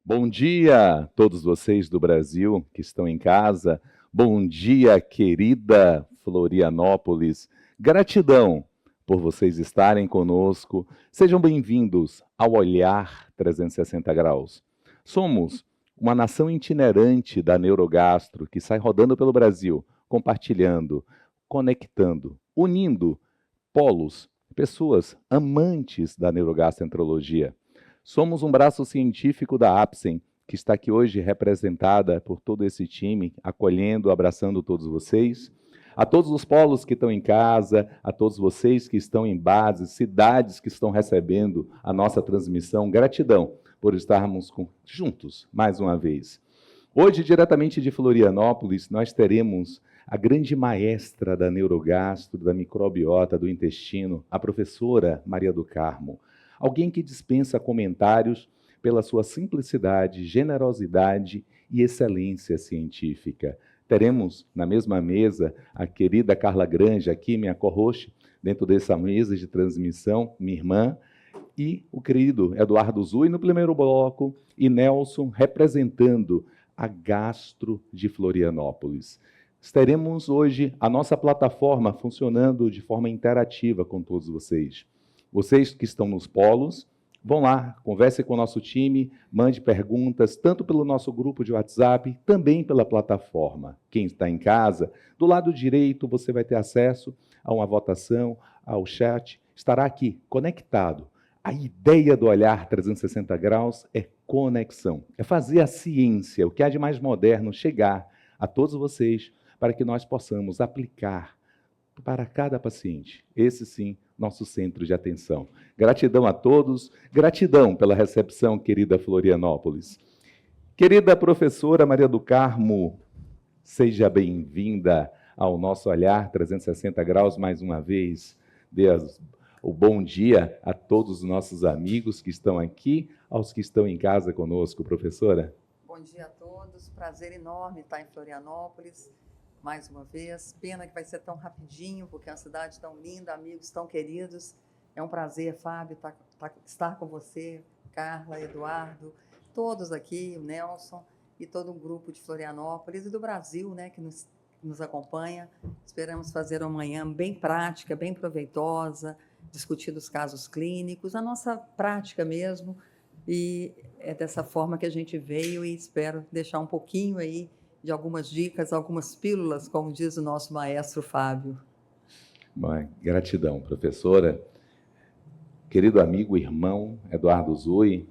Bom dia a todos vocês do Brasil que estão em casa. Bom dia, querida Florianópolis. Gratidão por vocês estarem conosco. Sejam bem-vindos ao Olhar 360 Graus. Somos uma nação itinerante da Neurogastro que sai rodando pelo Brasil, compartilhando, conectando, unindo polos, pessoas amantes da neurogastroenterologia. Somos um braço científico da APSEM, que está aqui hoje representada por todo esse time, acolhendo, abraçando todos vocês. A todos os polos que estão em casa, a todos vocês que estão em bases, cidades que estão recebendo a nossa transmissão, gratidão por estarmos juntos mais uma vez. Hoje, diretamente de Florianópolis, nós teremos a grande maestra da neurogastro, da microbiota, do intestino, a professora Maria do Carmo. Alguém que dispensa comentários pela sua simplicidade, generosidade e excelência científica. Teremos na mesma mesa a querida Carla Grange, aqui, minha co-host, dentro dessa mesa de transmissão, minha irmã, e o querido Eduardo Zui no primeiro bloco, e Nelson representando a Gastro de Florianópolis. Teremos hoje a nossa plataforma funcionando de forma interativa com todos vocês. Vocês que estão nos polos, vão lá, converse com o nosso time, mande perguntas, tanto pelo nosso grupo de WhatsApp, também pela plataforma. Quem está em casa, do lado direito você vai ter acesso a uma votação, ao chat, estará aqui, conectado. A ideia do Olhar 360 Graus é conexão, é fazer a ciência, o que há de mais moderno, chegar a todos vocês, para que nós possamos aplicar para cada paciente. Esse sim, nosso centro de atenção. Gratidão a todos, gratidão pela recepção, querida Florianópolis. Querida professora Maria do Carmo, seja bem-vinda ao nosso Olhar 360 Graus mais uma vez. Dê o bom dia a todos os nossos amigos que estão aqui, aos que estão em casa conosco, professora. Bom dia a todos, prazer enorme estar em Florianópolis, mais uma vez. Pena que vai ser tão rapidinho, porque é uma cidade tão linda, amigos tão queridos. É um prazer, Fábio, estar com você, Carla, Eduardo, todos aqui, o Nelson e todo o grupo de Florianópolis e do Brasil, né, que nos acompanha. Esperamos fazer uma manhã bem prática, bem proveitosa, discutir os casos clínicos, a nossa prática mesmo, e é dessa forma que a gente veio e espero deixar um pouquinho aí de algumas dicas, algumas pílulas, como diz o nosso maestro Fábio. Bom, gratidão, professora. Querido amigo, irmão Eduardo Zui,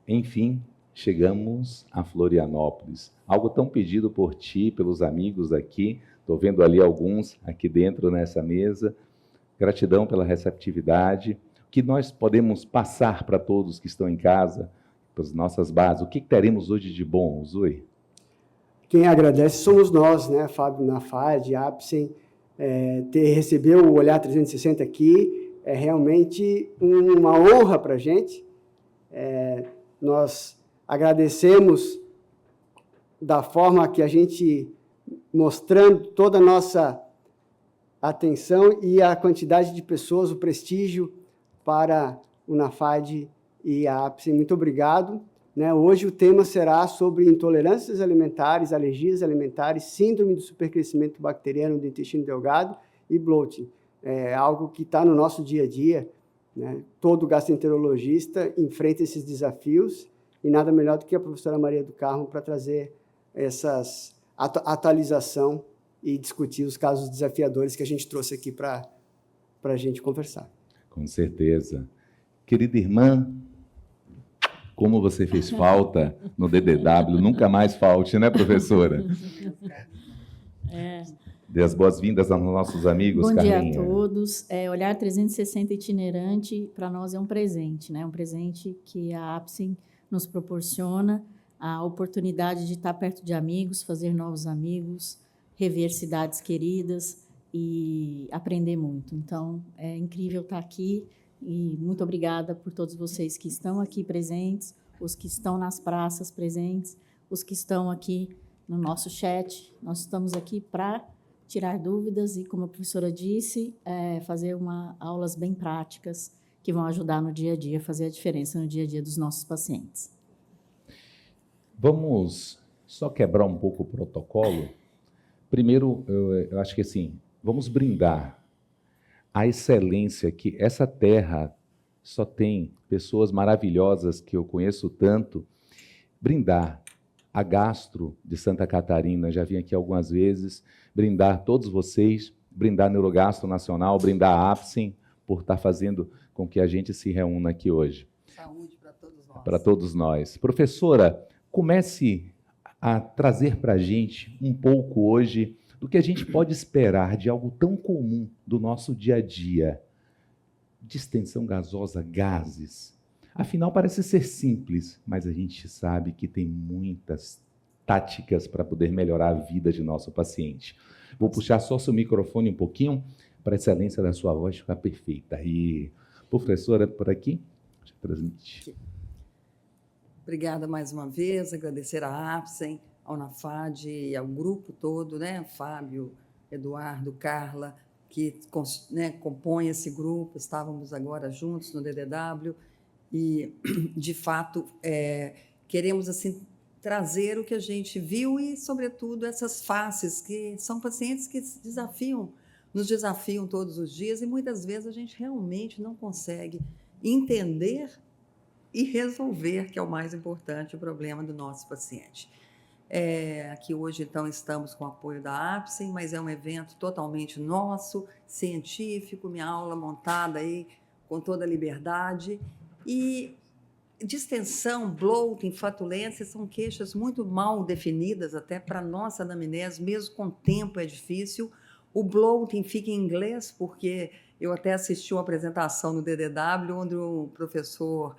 enfim, chegamos a Florianópolis. Algo tão pedido por ti, pelos amigos aqui, estou vendo ali alguns aqui dentro nessa mesa. Gratidão pela receptividade. O que nós podemos passar para todos que estão em casa, para as nossas bases? O que teremos hoje de bom, Zui? Quem agradece somos nós, né, Fábio, na FAD, APSEM, receber o Olhar 360 aqui é realmente uma honra para a gente. Nós agradecemos da forma que a gente, mostrando toda a nossa atenção e a quantidade de pessoas, o prestígio para o NAFAD e a APSEM. Muito obrigado. Hoje o tema será sobre intolerâncias alimentares, alergias alimentares, síndrome do supercrescimento bacteriano do intestino delgado e bloating. É algo que está no nosso dia a dia, né? Todo gastroenterologista enfrenta esses desafios e nada melhor do que a professora Maria do Carmo para trazer essas atualização e discutir os casos desafiadores que a gente trouxe aqui para a gente conversar. Com certeza. Querida irmã, como você fez falta no DDW, nunca mais falte, né, professora? Dê as boas-vindas aos nossos amigos, Carlinha. Bom dia a todos. Olhar 360 itinerante, para nós é um presente, né? Um presente que a APSEM nos proporciona, a oportunidade de estar perto de amigos, fazer novos amigos, rever cidades queridas e aprender muito. Então, é incrível estar aqui e muito obrigada por todos vocês que estão aqui presentes, os que estão nas praças presentes, os que estão aqui no nosso chat. Nós estamos aqui para tirar dúvidas e, como a professora disse, fazer aulas bem práticas que vão ajudar no dia a dia, fazer a diferença no dia a dia dos nossos pacientes. Vamos só quebrar um pouco o protocolo. Primeiro, eu acho que assim, vamos brindar a excelência que essa terra só tem pessoas maravilhosas que eu conheço tanto. Brindar a Gastro de Santa Catarina, já vim aqui algumas vezes, brindar todos vocês, brindar a Neurogastro Nacional, brindar a APSEM, por estar fazendo com que a gente se reúna aqui hoje. Saúde para todos nós. Para todos nós. Professora, comece a trazer para a gente um pouco hoje do que a gente pode esperar de algo tão comum do nosso dia a dia. Distensão gasosa, gases. Afinal, parece ser simples, mas a gente sabe que tem muitas táticas para poder melhorar a vida de nosso paciente. Vou puxar só seu microfone um pouquinho para a excelência da sua voz ficar perfeita. E, professora, por aqui, deixa eu transmitir. Obrigada mais uma vez, agradecer à APSEM, ao NAFAD e ao grupo todo, né? Fábio, Eduardo, Carla, que compõem esse grupo. Estávamos agora juntos no DDW e, de fato, queremos assim trazer o que a gente viu e, sobretudo, essas faces que são pacientes que nos desafiam todos os dias e muitas vezes a gente realmente não consegue entender e resolver, que é o mais importante, o problema do nosso paciente. Aqui hoje, então, estamos com o apoio da APSEM, mas é um evento totalmente nosso, científico, minha aula montada aí com toda a liberdade. E distensão, bloating, flatulência são queixas muito mal definidas, até para a nossa anamnese, mesmo com tempo é difícil. O bloating fica em inglês, porque eu até assisti uma apresentação no DDW, onde o professor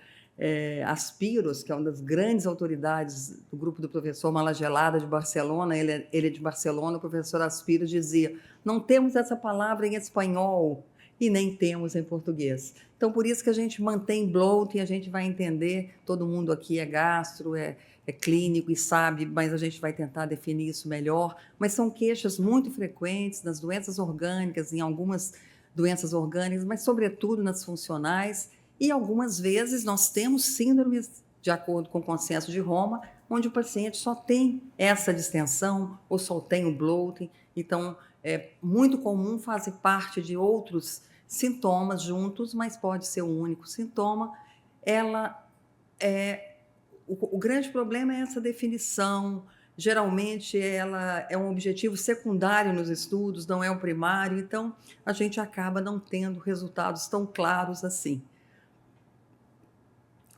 Aspiros, que é uma das grandes autoridades do grupo do professor Malagelada de Barcelona, ele é de Barcelona, o professor Aspiros dizia: não temos essa palavra em espanhol e nem temos em português. Então, por isso que a gente mantém bloating, a gente vai entender, todo mundo aqui é gastro, é clínico e sabe, mas a gente vai tentar definir isso melhor. Mas são queixas muito frequentes nas doenças orgânicas, em algumas doenças orgânicas, mas sobretudo nas funcionais. E algumas vezes nós temos síndromes, de acordo com o consenso de Roma, onde o paciente só tem essa distensão ou só tem o bloating. Então, é muito comum fazer parte de outros sintomas juntos, mas pode ser o único sintoma. O grande problema é essa definição. Geralmente, ela é um objetivo secundário nos estudos, não é o primário. Então, a gente acaba não tendo resultados tão claros assim.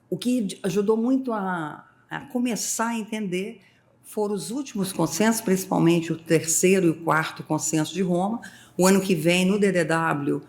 O que ajudou muito a começar a entender foram os últimos consensos, principalmente o 3º e o 4º consenso de Roma. O ano que vem, no DDW,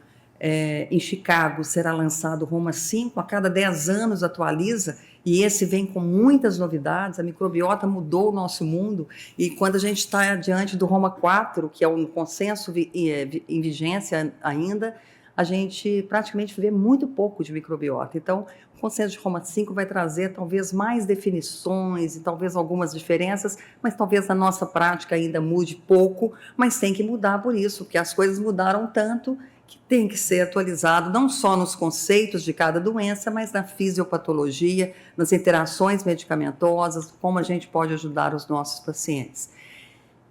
em Chicago, será lançado o Roma 5, a cada 10 anos atualiza, e esse vem com muitas novidades. A microbiota mudou o nosso mundo, e quando a gente está diante do Roma 4, que é um consenso em vigência ainda, a gente praticamente vê muito pouco de microbiota. Então, o consenso de Roma 5 vai trazer talvez mais definições e talvez algumas diferenças, mas talvez a nossa prática ainda mude pouco, mas tem que mudar por isso, porque as coisas mudaram tanto que tem que ser atualizado não só nos conceitos de cada doença, mas na fisiopatologia, nas interações medicamentosas, como a gente pode ajudar os nossos pacientes.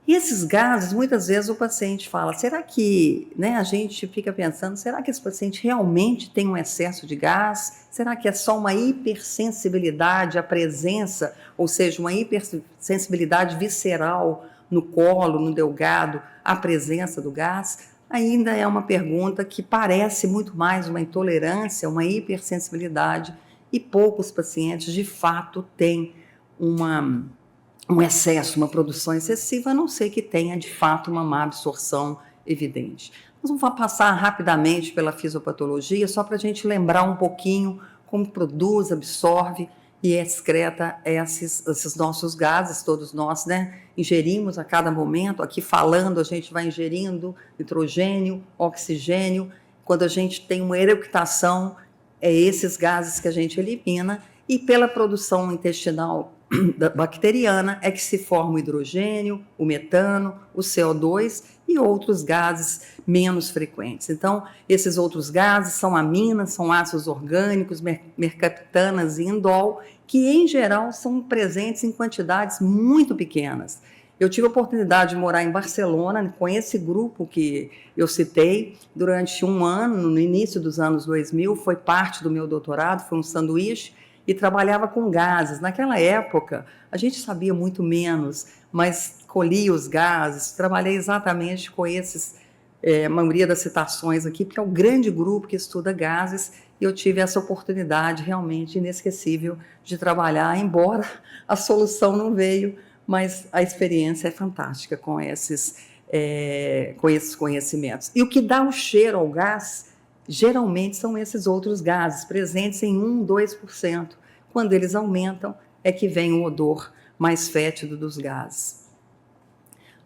E esses gases, muitas vezes o paciente fala, será que, a gente fica pensando, será que esse paciente realmente tem um excesso de gás? Será que é só uma hipersensibilidade à presença, ou seja, uma hipersensibilidade visceral no colo, no delgado, à presença do gás? Ainda é uma pergunta que parece muito mais uma intolerância, uma hipersensibilidade, e poucos pacientes, de fato, têm um excesso, uma produção excessiva, a não ser que tenha, de fato, uma má absorção evidente. Nós vamos passar rapidamente pela fisiopatologia, só para a gente lembrar um pouquinho como produz, absorve e excreta esses nossos gases, todos nós, ingerimos a cada momento. Aqui falando, a gente vai ingerindo nitrogênio, oxigênio. Quando a gente tem uma eructação, é esses gases que a gente elimina, e pela produção intestinal bacteriana é que se forma o hidrogênio, o metano, o CO2 e outros gases menos frequentes. Então, esses outros gases são aminas, são ácidos orgânicos, mercaptanas e indol, que em geral são presentes em quantidades muito pequenas. Eu tive a oportunidade de morar em Barcelona com esse grupo que eu citei durante um ano, no início dos anos 2000, foi parte do meu doutorado, foi um sanduíche, e trabalhava com gases. Naquela época, a gente sabia muito menos, mas colhia os gases, trabalhei exatamente com esses, a maioria das citações aqui, porque é um grande grupo que estuda gases, e eu tive essa oportunidade realmente inesquecível de trabalhar, embora a solução não veio, mas a experiência é fantástica com esses conhecimentos. E o que dá o cheiro ao gás, geralmente são esses outros gases, presentes em 1, 2%. Quando eles aumentam, é que vem o odor mais fétido dos gases.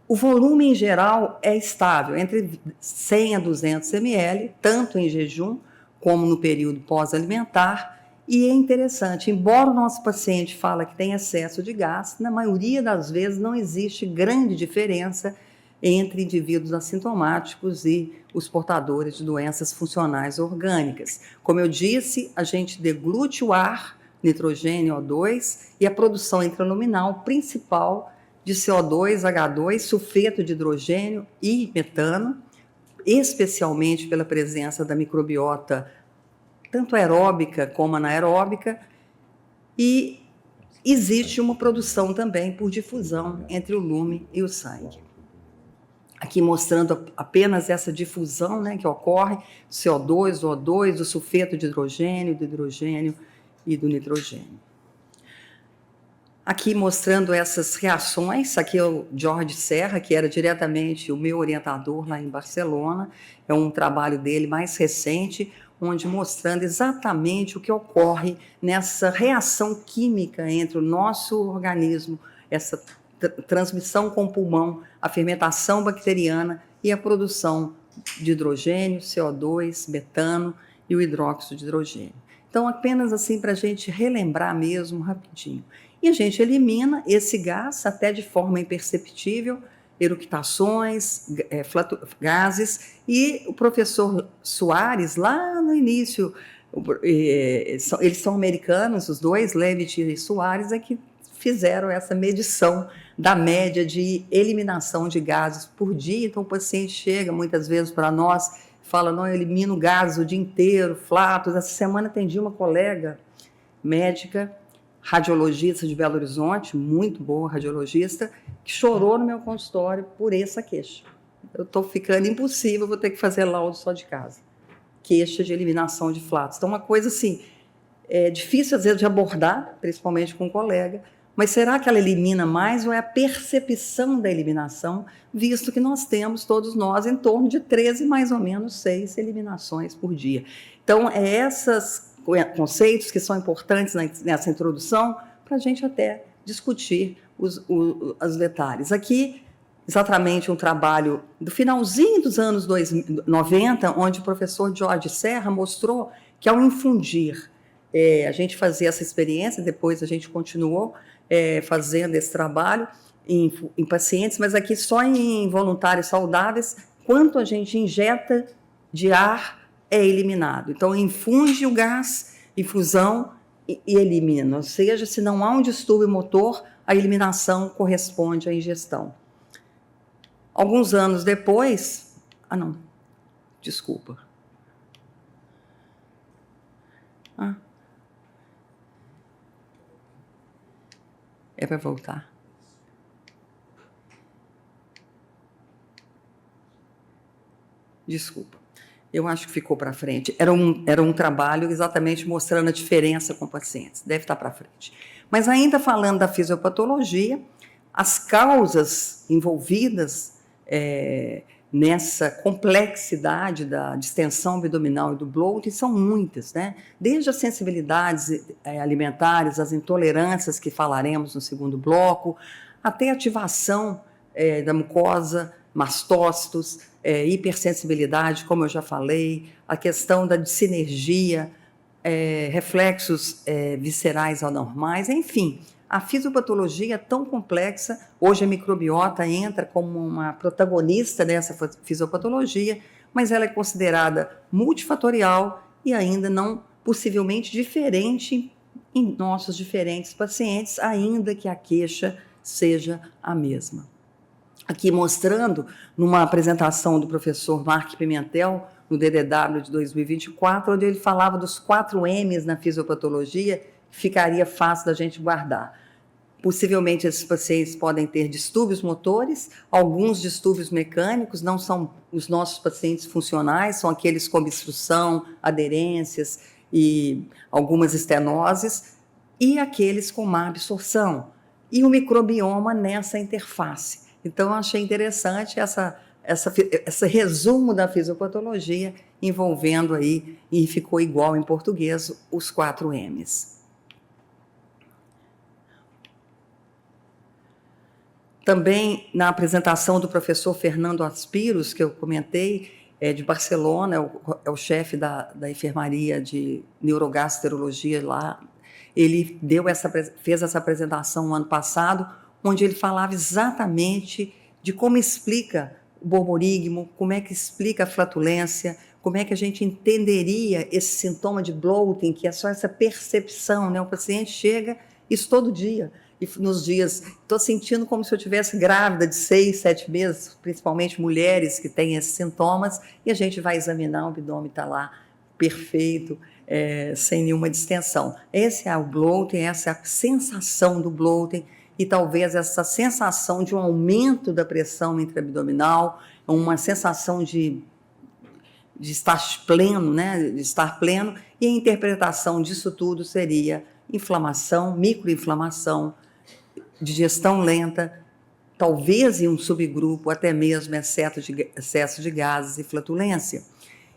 O volume, em geral, é estável, entre 100 a 200 ml, tanto em jejum como no período pós-alimentar. E é interessante, embora o nosso paciente fale que tem excesso de gás, na maioria das vezes não existe grande diferença entre indivíduos assintomáticos e os portadores de doenças funcionais orgânicas. Como eu disse, a gente deglute o ar, nitrogênio, O2, e a produção intraluminal principal de CO2, H2, sulfeto de hidrogênio e metano, especialmente pela presença da microbiota tanto aeróbica como anaeróbica, e existe uma produção também por difusão entre o lume e o sangue. Aqui mostrando apenas essa difusão, né, que ocorre do CO2, do O2, do sulfeto de hidrogênio, do hidrogênio e do nitrogênio. Aqui mostrando essas reações, aqui é o Jorge Serra, que era diretamente o meu orientador lá em Barcelona, é um trabalho dele mais recente, onde mostrando exatamente o que ocorre nessa reação química entre o nosso organismo, essa transmissão com o pulmão, a fermentação bacteriana e a produção de hidrogênio, CO2, metano e o hidróxido de hidrogênio. Então, apenas assim para a gente relembrar mesmo rapidinho. E a gente elimina esse gás até de forma imperceptível, eructações, gases, e o professor Soares, lá no início, eles são americanos, os dois, Levitt e Soares, é que fizeram essa medição da média de eliminação de gases por dia. Então, o paciente chega muitas vezes para nós, fala, não, eu elimino gases o dia inteiro, flatos. Essa semana atendi uma colega médica, radiologista de Belo Horizonte, muito boa radiologista, que chorou no meu consultório por essa queixa. Eu estou ficando impossível, vou ter que fazer laudo só de casa. Queixa de eliminação de flatos. Então, uma coisa assim, é difícil às vezes de abordar, principalmente com um colega, mas será que ela elimina mais ou é a percepção da eliminação, visto que nós temos, todos nós, em torno de 13, mais ou menos 6 eliminações por dia. Então, esses conceitos que são importantes nessa introdução, para a gente até discutir os detalhes. Aqui, exatamente um trabalho do finalzinho dos anos 90, onde o professor Jorge Serra mostrou que ao infundir, a gente fazia essa experiência, depois a gente continuou fazendo esse trabalho em pacientes, mas aqui só em voluntários saudáveis, quanto a gente injeta de ar é eliminado. Então, infunde o gás, infusão e elimina. Ou seja, se não há um distúrbio motor, a eliminação corresponde à ingestão. Alguns anos depois... desculpa. É para voltar. Desculpa. Eu acho que ficou para frente. Era um trabalho exatamente mostrando a diferença com pacientes. Deve estar para frente. Mas ainda falando da fisiopatologia, as causas envolvidas nessa complexidade da distensão abdominal e do bloating são muitas, né? Desde as sensibilidades alimentares, as intolerâncias que falaremos no segundo bloco, até a ativação da mucosa, mastócitos, hipersensibilidade, como eu já falei, a questão da dissinergia, reflexos viscerais anormais, enfim, a fisiopatologia é tão complexa, hoje a microbiota entra como uma protagonista dessa fisiopatologia, mas ela é considerada multifatorial e ainda não possivelmente diferente em nossos diferentes pacientes, ainda que a queixa seja a mesma. Aqui mostrando, numa apresentação do professor Mark Pimentel, no DDW de 2024, onde ele falava dos 4 M's na fisiopatologia, que ficaria fácil da gente guardar. Possivelmente esses pacientes podem ter distúrbios motores, alguns distúrbios mecânicos, não são os nossos pacientes funcionais, são aqueles com obstrução, aderências e algumas estenoses, e aqueles com má absorção, e o microbioma nessa interface. Então, eu achei interessante esse resumo da fisiopatologia envolvendo aí, e ficou igual em português, os 4 M's. Também, na apresentação do professor Fernando Aspiros, que eu comentei, de Barcelona, é o chefe da enfermaria de neurogastroenterologia lá, ele fez essa apresentação no ano passado, onde ele falava exatamente de como explica o borborigmo, como é que explica a flatulência, como é que a gente entenderia esse sintoma de bloating, que é só essa percepção, né? O paciente chega, isso todo dia, e nos dias, estou sentindo como se eu estivesse grávida de 6, 7 meses, principalmente mulheres que têm esses sintomas, e a gente vai examinar, o abdômen está lá perfeito, sem nenhuma distensão. Esse é o bloating, essa é a sensação do bloating, e talvez essa sensação de um aumento da pressão intraabdominal, uma sensação de estar pleno, né? De estar pleno, e a interpretação disso tudo seria inflamação, microinflamação, digestão lenta, talvez em um subgrupo até mesmo excesso de gases e flatulência.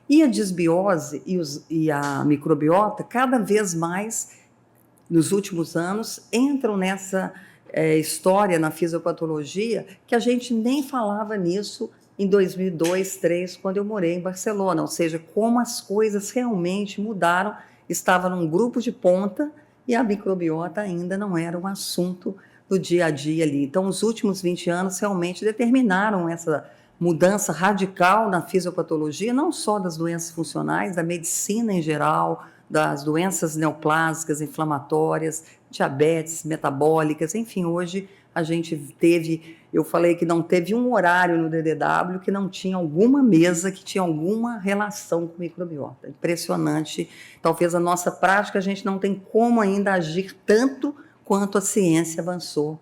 E a disbiose e a microbiota, cada vez mais, nos últimos anos, entram nessa história na fisiopatologia, que a gente nem falava nisso em 2002, 2003, quando eu morei em Barcelona, ou seja, como as coisas realmente mudaram, estava num grupo de ponta e a microbiota ainda não era um assunto do dia a dia ali. Então, os últimos 20 anos realmente determinaram essa mudança radical na fisiopatologia, não só das doenças funcionais, da medicina em geral, das doenças neoplásicas, inflamatórias, diabetes, metabólicas, enfim, hoje a gente teve, eu falei que não teve um horário no DDW que não tinha alguma mesa que tinha alguma relação com microbiota. Impressionante, talvez a nossa prática a gente não tem como ainda agir tanto quanto a ciência avançou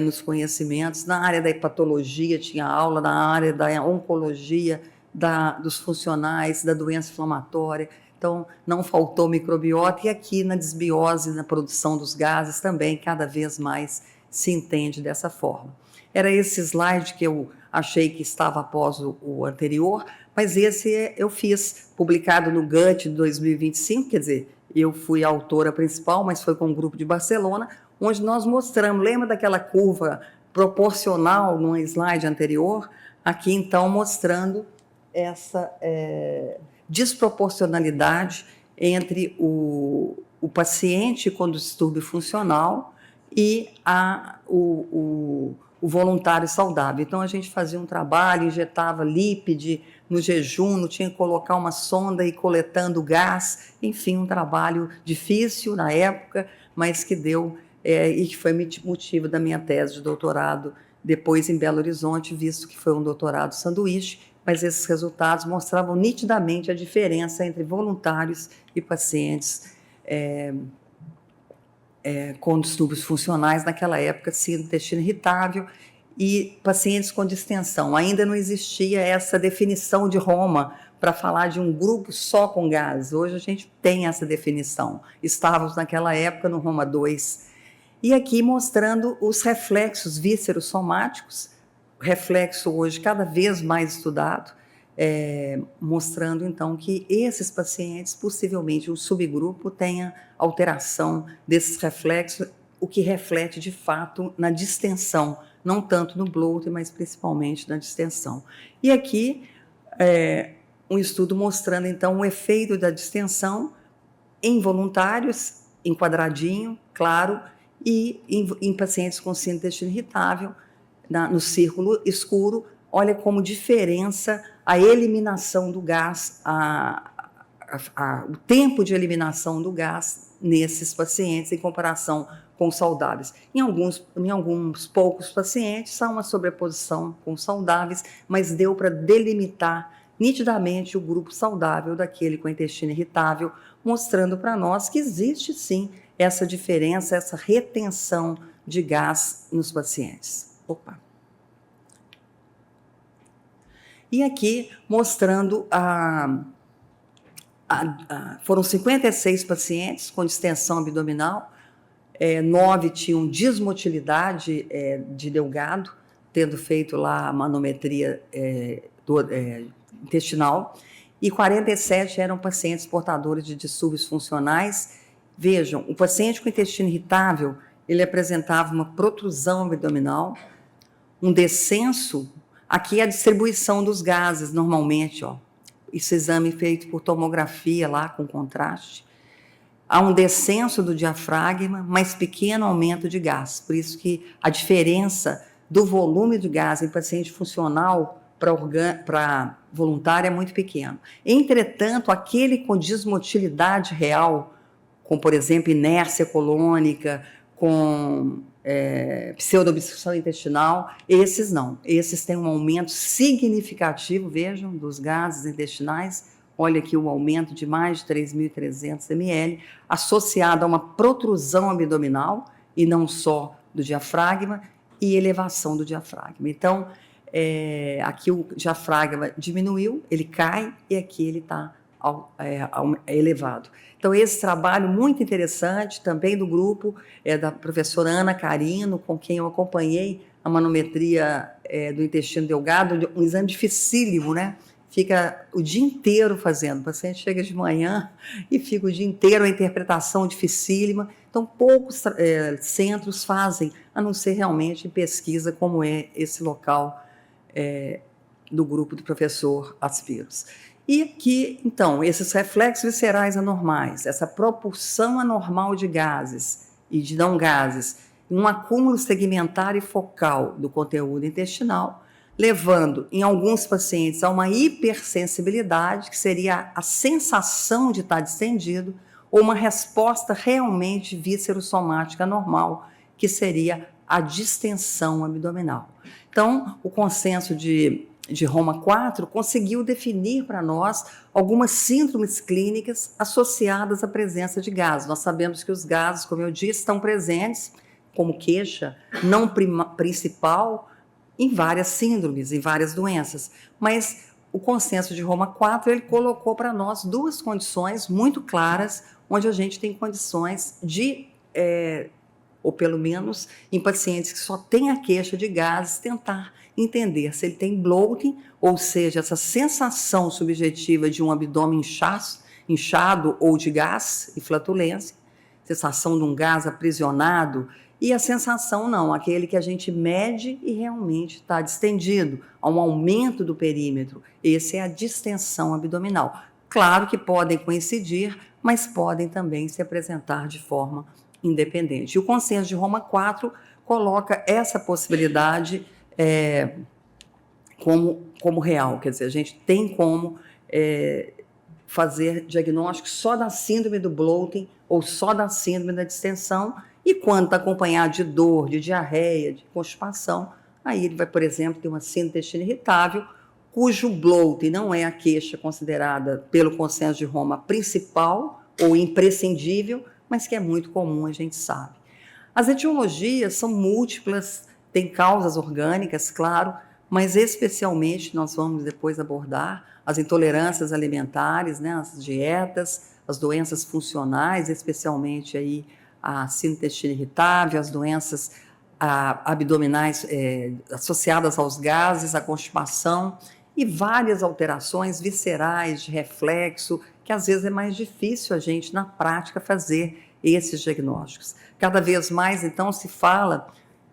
nos conhecimentos. Na área da hepatologia tinha aula, na área da oncologia, dos funcionais, da doença inflamatória. Então, não faltou microbiota, e aqui na desbiose, na produção dos gases também, cada vez mais se entende dessa forma. Era esse slide que eu achei que estava após o anterior, mas esse eu fiz, publicado no GUT de 2025, quer dizer, eu fui a autora principal, mas foi com um grupo de Barcelona, onde nós mostramos, lembra daquela curva proporcional no slide anterior? Aqui, então, mostrando essa desproporcionalidade entre o paciente com distúrbio funcional e o voluntário saudável. Então, a gente fazia um trabalho, injetava lípide no jejum, não tinha que colocar uma sonda e ir coletando gás, enfim, um trabalho difícil na época, mas que deu, e que foi motivo da minha tese de doutorado, depois em Belo Horizonte, visto que foi um doutorado sanduíche, mas esses resultados mostravam nitidamente a diferença entre voluntários e pacientes com distúrbios funcionais, naquela época, intestino irritável, e pacientes com distensão. Ainda não existia essa definição de Roma para falar de um grupo só com gases. Hoje a gente tem essa definição. Estávamos naquela época no Roma 2. E aqui mostrando os reflexos vísceros-somáticos, reflexo hoje cada vez mais estudado, mostrando então que esses pacientes, possivelmente um subgrupo, tenha alteração desses reflexos, o que reflete de fato na distensão, não tanto no bloating, mas principalmente na distensão. E aqui um estudo mostrando então o efeito da distensão em voluntários, em quadradinho, claro, E em pacientes com síndrome do intestino irritável, no círculo escuro, olha como diferença a eliminação do gás, o tempo de eliminação do gás nesses pacientes em comparação com os saudáveis. Em alguns poucos pacientes, há uma sobreposição com os saudáveis, mas deu para delimitar nitidamente o grupo saudável daquele com intestino irritável, mostrando para nós que existe sim essa diferença, essa retenção de gás nos pacientes. Opa! E aqui mostrando foram 56 pacientes com distensão abdominal, 9 tinham dismotilidade de Delgado, tendo feito lá a manometria intestinal, e 47 eram pacientes portadores de distúrbios funcionais. Vejam, o paciente com intestino irritável, ele apresentava uma protrusão abdominal, um descenso, aqui é a distribuição dos gases, normalmente, ó, esse exame feito por tomografia lá, com contraste, há um descenso do diafragma, mas pequeno aumento de gás, por isso que a diferença do volume de gás em paciente funcional para voluntário é muito pequeno. Entretanto, aquele com dismotilidade real, com, por exemplo, inércia colônica, com pseudoobstrução intestinal, esses não. Esses têm um aumento significativo, vejam, dos gases intestinais. Olha aqui o aumento de mais de 3.300 ml, associado a uma protrusão abdominal, e não só do diafragma, e elevação do diafragma. Então, aqui o diafragma diminuiu, ele cai, e aqui ele está elevado. Então, esse trabalho muito interessante, também do grupo da professora Ana Carino, com quem eu acompanhei a manometria do intestino delgado, um exame dificílimo, né? Fica o dia inteiro fazendo, o paciente chega de manhã e fica o dia inteiro, a interpretação dificílima. Então, poucos centros fazem, a não ser realmente em pesquisa, como é esse local do grupo do professor Aspiros. E aqui, então, esses reflexos viscerais anormais, essa propulsão anormal de gases e de não gases, um acúmulo segmentar e focal do conteúdo intestinal, levando, em alguns pacientes, a uma hipersensibilidade, que seria a sensação de estar distendido, ou uma resposta realmente viscerossomática normal, que seria a distensão abdominal. Então, o consenso de Roma 4 conseguiu definir para nós algumas síndromes clínicas associadas à presença de gases. Nós sabemos que os gases, como eu disse, estão presentes como queixa não principal em várias síndromes, em várias doenças. Mas o consenso de Roma 4, ele colocou para nós duas condições muito claras, onde a gente tem condições de, ou pelo menos em pacientes que só têm a queixa de gases, tentar entender se ele tem bloating, ou seja, essa sensação subjetiva de um abdômen inchado ou de gás e flatulência, sensação de um gás aprisionado, e a sensação não, aquele que a gente mede e realmente está distendido, há um aumento do perímetro. Essa é a distensão abdominal. Claro que podem coincidir, mas podem também se apresentar de forma independente. E o consenso de Roma 4 coloca essa possibilidade como real, quer dizer, a gente tem como fazer diagnóstico só da síndrome do bloating ou só da síndrome da distensão, e quando está acompanhado de dor, de diarreia, de constipação, aí ele vai, por exemplo, ter uma síndrome do intestino irritável, cujo bloating não é a queixa considerada pelo consenso de Roma principal ou imprescindível, mas que é muito comum, a gente sabe. As etiologias são múltiplas, tem causas orgânicas, claro, mas especialmente nós vamos depois abordar as intolerâncias alimentares, né, as dietas, as doenças funcionais, especialmente aí a síndrome do intestino irritável, as doenças abdominais associadas aos gases, a constipação e várias alterações viscerais, de reflexo, que às vezes é mais difícil a gente, na prática, fazer esses diagnósticos. Cada vez mais, então, se fala,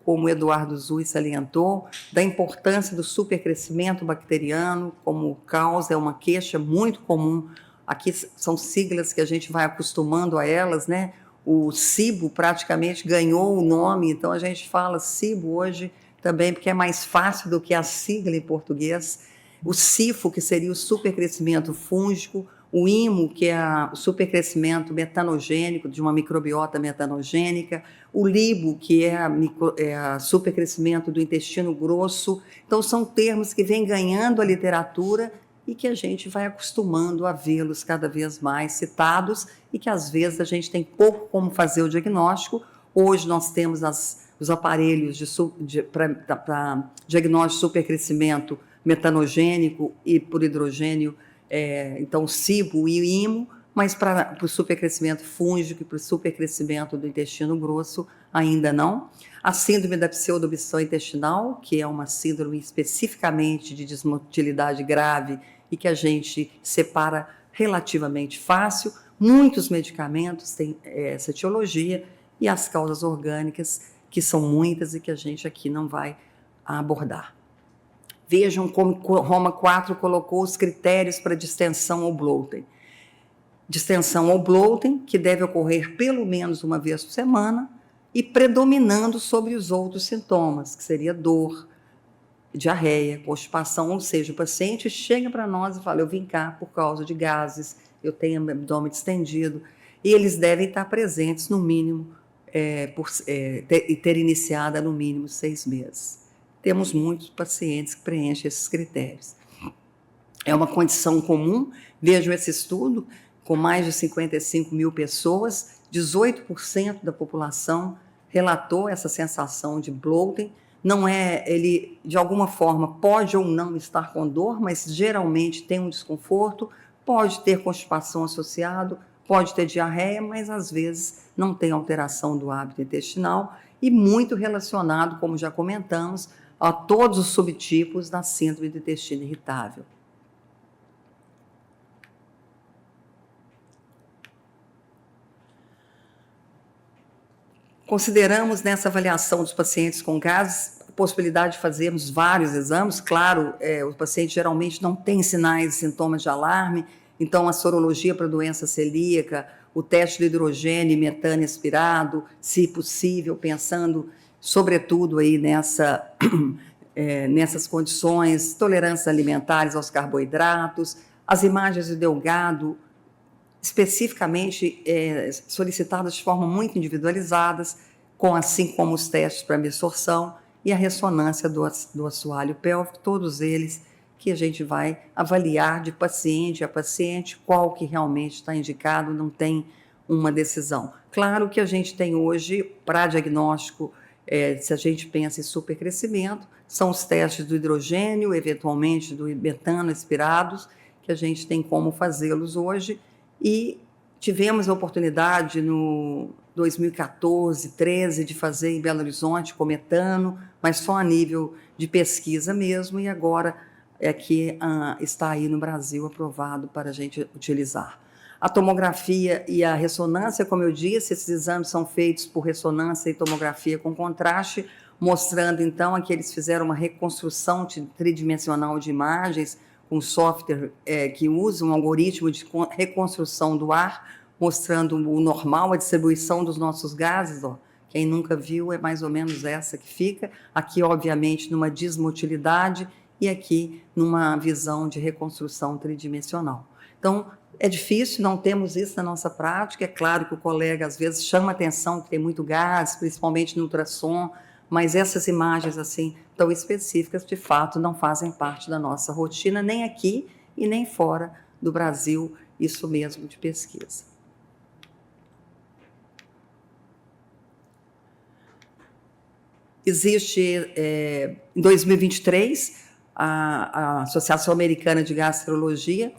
como o Eduardo Zui salientou, da importância do supercrescimento bacteriano como causa, é uma queixa muito comum. Aqui são siglas que a gente vai acostumando a elas, né? O SIBO praticamente ganhou o nome, então a gente fala SIBO hoje também, porque é mais fácil do que a sigla em português. O SIFO, que seria o supercrescimento fúngico, o IMO, que é o supercrescimento metanogênico, de uma microbiota metanogênica, o LIBO, que é o supercrescimento do intestino grosso. Então, são termos que vêm ganhando a literatura e que a gente vai acostumando a vê-los cada vez mais citados e que, às vezes, a gente tem pouco como fazer o diagnóstico. Hoje, nós temos os aparelhos para diagnóstico de supercrescimento metanogênico e por hidrogênio, então o SIBO e o IMO, mas para o supercrescimento fúngico e para o supercrescimento do intestino grosso, ainda não. A síndrome da pseudoobstrução intestinal, que é uma síndrome especificamente de desmotilidade grave e que a gente separa relativamente fácil. Muitos medicamentos têm essa etiologia e as causas orgânicas, que são muitas e que a gente aqui não vai abordar. Vejam como Roma 4 colocou os critérios para distensão ou bloating. Distensão ou bloating, que deve ocorrer pelo menos uma vez por semana e predominando sobre os outros sintomas, que seria dor, diarreia, constipação, ou seja, o paciente chega para nós e fala, eu vim cá por causa de gases, eu tenho abdômen distendido, e eles devem estar presentes no mínimo, e ter iniciado no mínimo 6 meses. Temos muitos pacientes que preenchem esses critérios. É uma condição comum, vejam esse estudo, com mais de 55 mil pessoas, 18% da população relatou essa sensação de bloating. Não ele de alguma forma pode ou não estar com dor, mas geralmente tem um desconforto, pode ter constipação associado, pode ter diarreia, mas às vezes não tem alteração do hábito intestinal e muito relacionado, como já comentamos, a todos os subtipos da síndrome do intestino irritável. Consideramos nessa avaliação dos pacientes com gases a possibilidade de fazermos vários exames. Claro, o paciente geralmente não tem sinais e sintomas de alarme, então a sorologia para doença celíaca, o teste de hidrogênio e metano expirado, se possível, pensando sobretudo aí nessas condições, tolerâncias alimentares aos carboidratos, as imagens de Delgado, especificamente solicitadas de forma muito individualizadas, assim como os testes para absorção e a ressonância do assoalho pélvico, todos eles que a gente vai avaliar de paciente a paciente, qual que realmente está indicado, não tem uma decisão. Claro que a gente tem hoje, para diagnóstico, se a gente pensa em supercrescimento, são os testes do hidrogênio, eventualmente do metano expirados, que a gente tem como fazê-los hoje, e tivemos a oportunidade no 2014, 13, de fazer em Belo Horizonte com metano, mas só a nível de pesquisa mesmo, e agora que está aí no Brasil aprovado para a gente utilizar. A tomografia e a ressonância, como eu disse, esses exames são feitos por ressonância e tomografia com contraste, mostrando então que eles fizeram uma reconstrução tridimensional de imagens com software que usa um algoritmo de reconstrução do ar, mostrando o normal, a distribuição dos nossos gases. Ó. Quem nunca viu é mais ou menos essa que fica. Aqui, obviamente, numa desmotilidade e aqui numa visão de reconstrução tridimensional. Então, é difícil, não temos isso na nossa prática. É claro que o colega, às vezes, chama atenção que tem muito gás, principalmente no ultrassom, mas essas imagens assim tão específicas, de fato, não fazem parte da nossa rotina, nem aqui e nem fora do Brasil, isso mesmo de pesquisa. Existe, em 2023, a Associação Americana de Gastrologia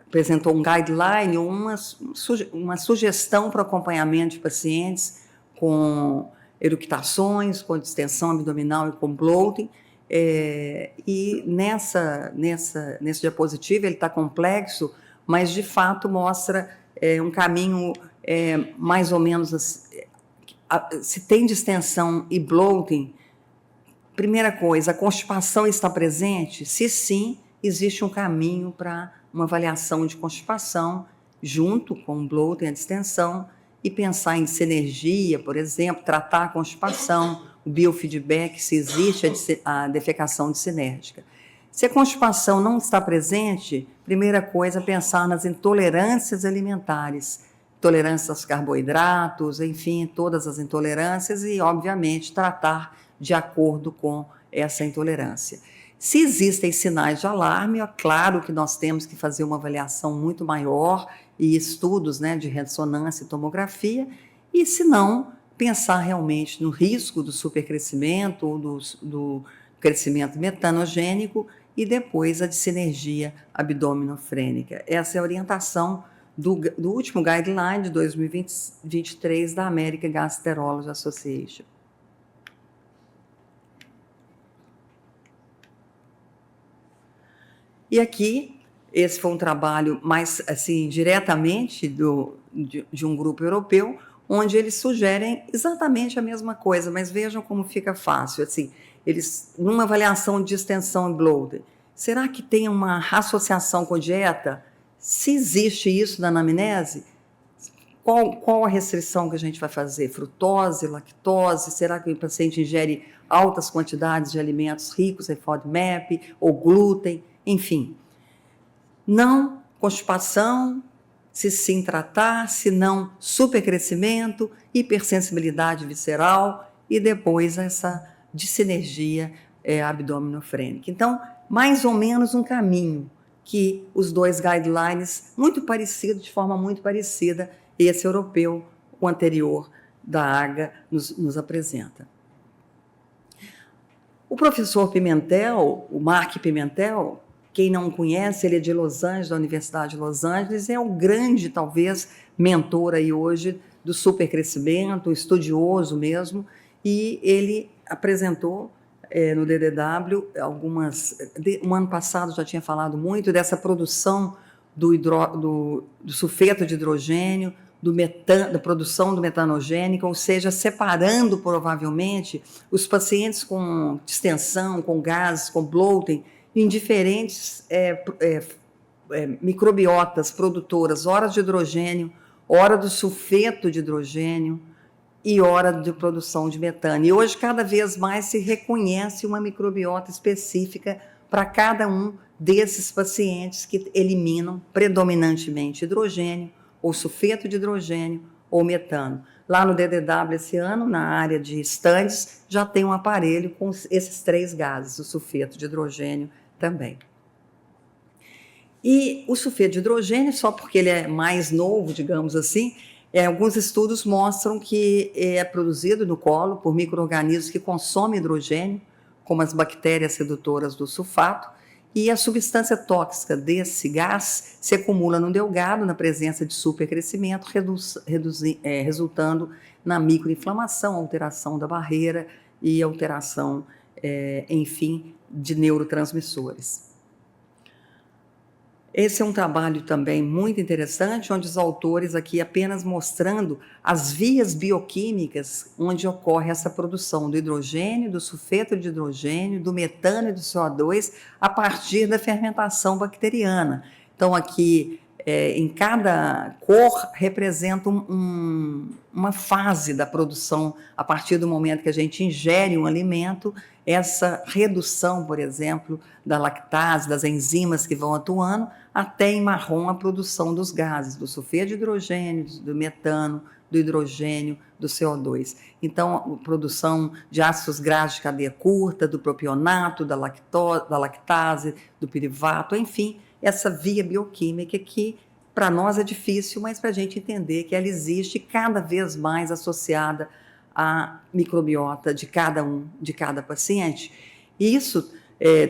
apresentou um guideline, uma sugestão para acompanhamento de pacientes com eructações, com distensão abdominal e com bloating, e nesse diapositivo ele está complexo, mas de fato mostra um caminho mais ou menos assim. Se tem distensão e bloating, primeira coisa, a constipação está presente? Se sim, existe um caminho para uma avaliação de constipação junto com o bloating e a distensão, e pensar em sinergia, por exemplo, tratar a constipação, o biofeedback, se existe a defecação dissinérgica. Se a constipação não está presente, primeira coisa, pensar nas intolerâncias alimentares, intolerância aos carboidratos, enfim, todas as intolerâncias e, obviamente, tratar de acordo com essa intolerância. Se existem sinais de alarme, é claro que nós temos que fazer uma avaliação muito maior e estudos, né, de ressonância e tomografia, e se não, pensar realmente no risco do supercrescimento ou do crescimento metanogênico e depois a dissinergia abdominofrênica. Essa é a orientação do último guideline de 2023 da American Gastroenterology Association. E aqui, esse foi um trabalho mais, assim, diretamente de um grupo europeu, onde eles sugerem exatamente a mesma coisa, mas vejam como fica fácil, assim, eles, numa avaliação de extensão e bloating, será que tem uma associação com dieta? Se existe isso na anamnese, qual a restrição que a gente vai fazer? Frutose, lactose? Será que o paciente ingere altas quantidades de alimentos ricos em FODMAP ou glúten? Enfim, não constipação, se sim tratar, se não supercrescimento, hipersensibilidade visceral e depois essa dissinergia abdominofrênica. Então, mais ou menos um caminho que os dois guidelines, muito parecidos, de forma muito parecida, esse europeu, o anterior da AGA, nos apresenta. O professor Pimentel, o Mark Pimentel, quem não conhece, ele é de Los Angeles, da Universidade de Los Angeles, é o grande, talvez, mentor aí hoje do supercrescimento, estudioso mesmo, e ele apresentou no DDW um ano passado já tinha falado muito dessa produção do sulfeto de hidrogênio, da produção do metanogênico, ou seja, separando provavelmente os pacientes com distensão, com gases, com bloating, em diferentes microbiotas produtoras, hora de hidrogênio, hora do sulfeto de hidrogênio e hora de produção de metano. E hoje, cada vez mais, se reconhece uma microbiota específica para cada um desses pacientes que eliminam predominantemente hidrogênio, ou sulfeto de hidrogênio, ou metano. Lá no DDW esse ano, na área de estandes, já tem um aparelho com esses 3 gases, o sulfeto de hidrogênio também. E o sulfeto de hidrogênio, só porque ele é mais novo, digamos assim, alguns estudos mostram que é produzido no colo por micro-organismos que consomem hidrogênio, como as bactérias redutoras do sulfato, e a substância tóxica desse gás se acumula no delgado, na presença de supercrescimento, resultando na microinflamação, alteração da barreira e alteração, enfim, de neurotransmissores. Esse é um trabalho também muito interessante, onde os autores aqui apenas mostrando as vias bioquímicas onde ocorre essa produção do hidrogênio, do sulfeto de hidrogênio, do metano e do CO2 a partir da fermentação bacteriana. Então, aqui, em cada cor, representa uma fase da produção, a partir do momento que a gente ingere um alimento, essa redução, por exemplo, da lactase, das enzimas que vão atuando, até em marrom a produção dos gases, do sulfeto de hidrogênio, do metano, do hidrogênio, do CO2. Então, a produção de ácidos graxos de cadeia curta, do propionato, da lactase, do pirivato, enfim, essa via bioquímica que para nós é difícil, mas para a gente entender que ela existe cada vez mais associada à microbiota de cada paciente. E isso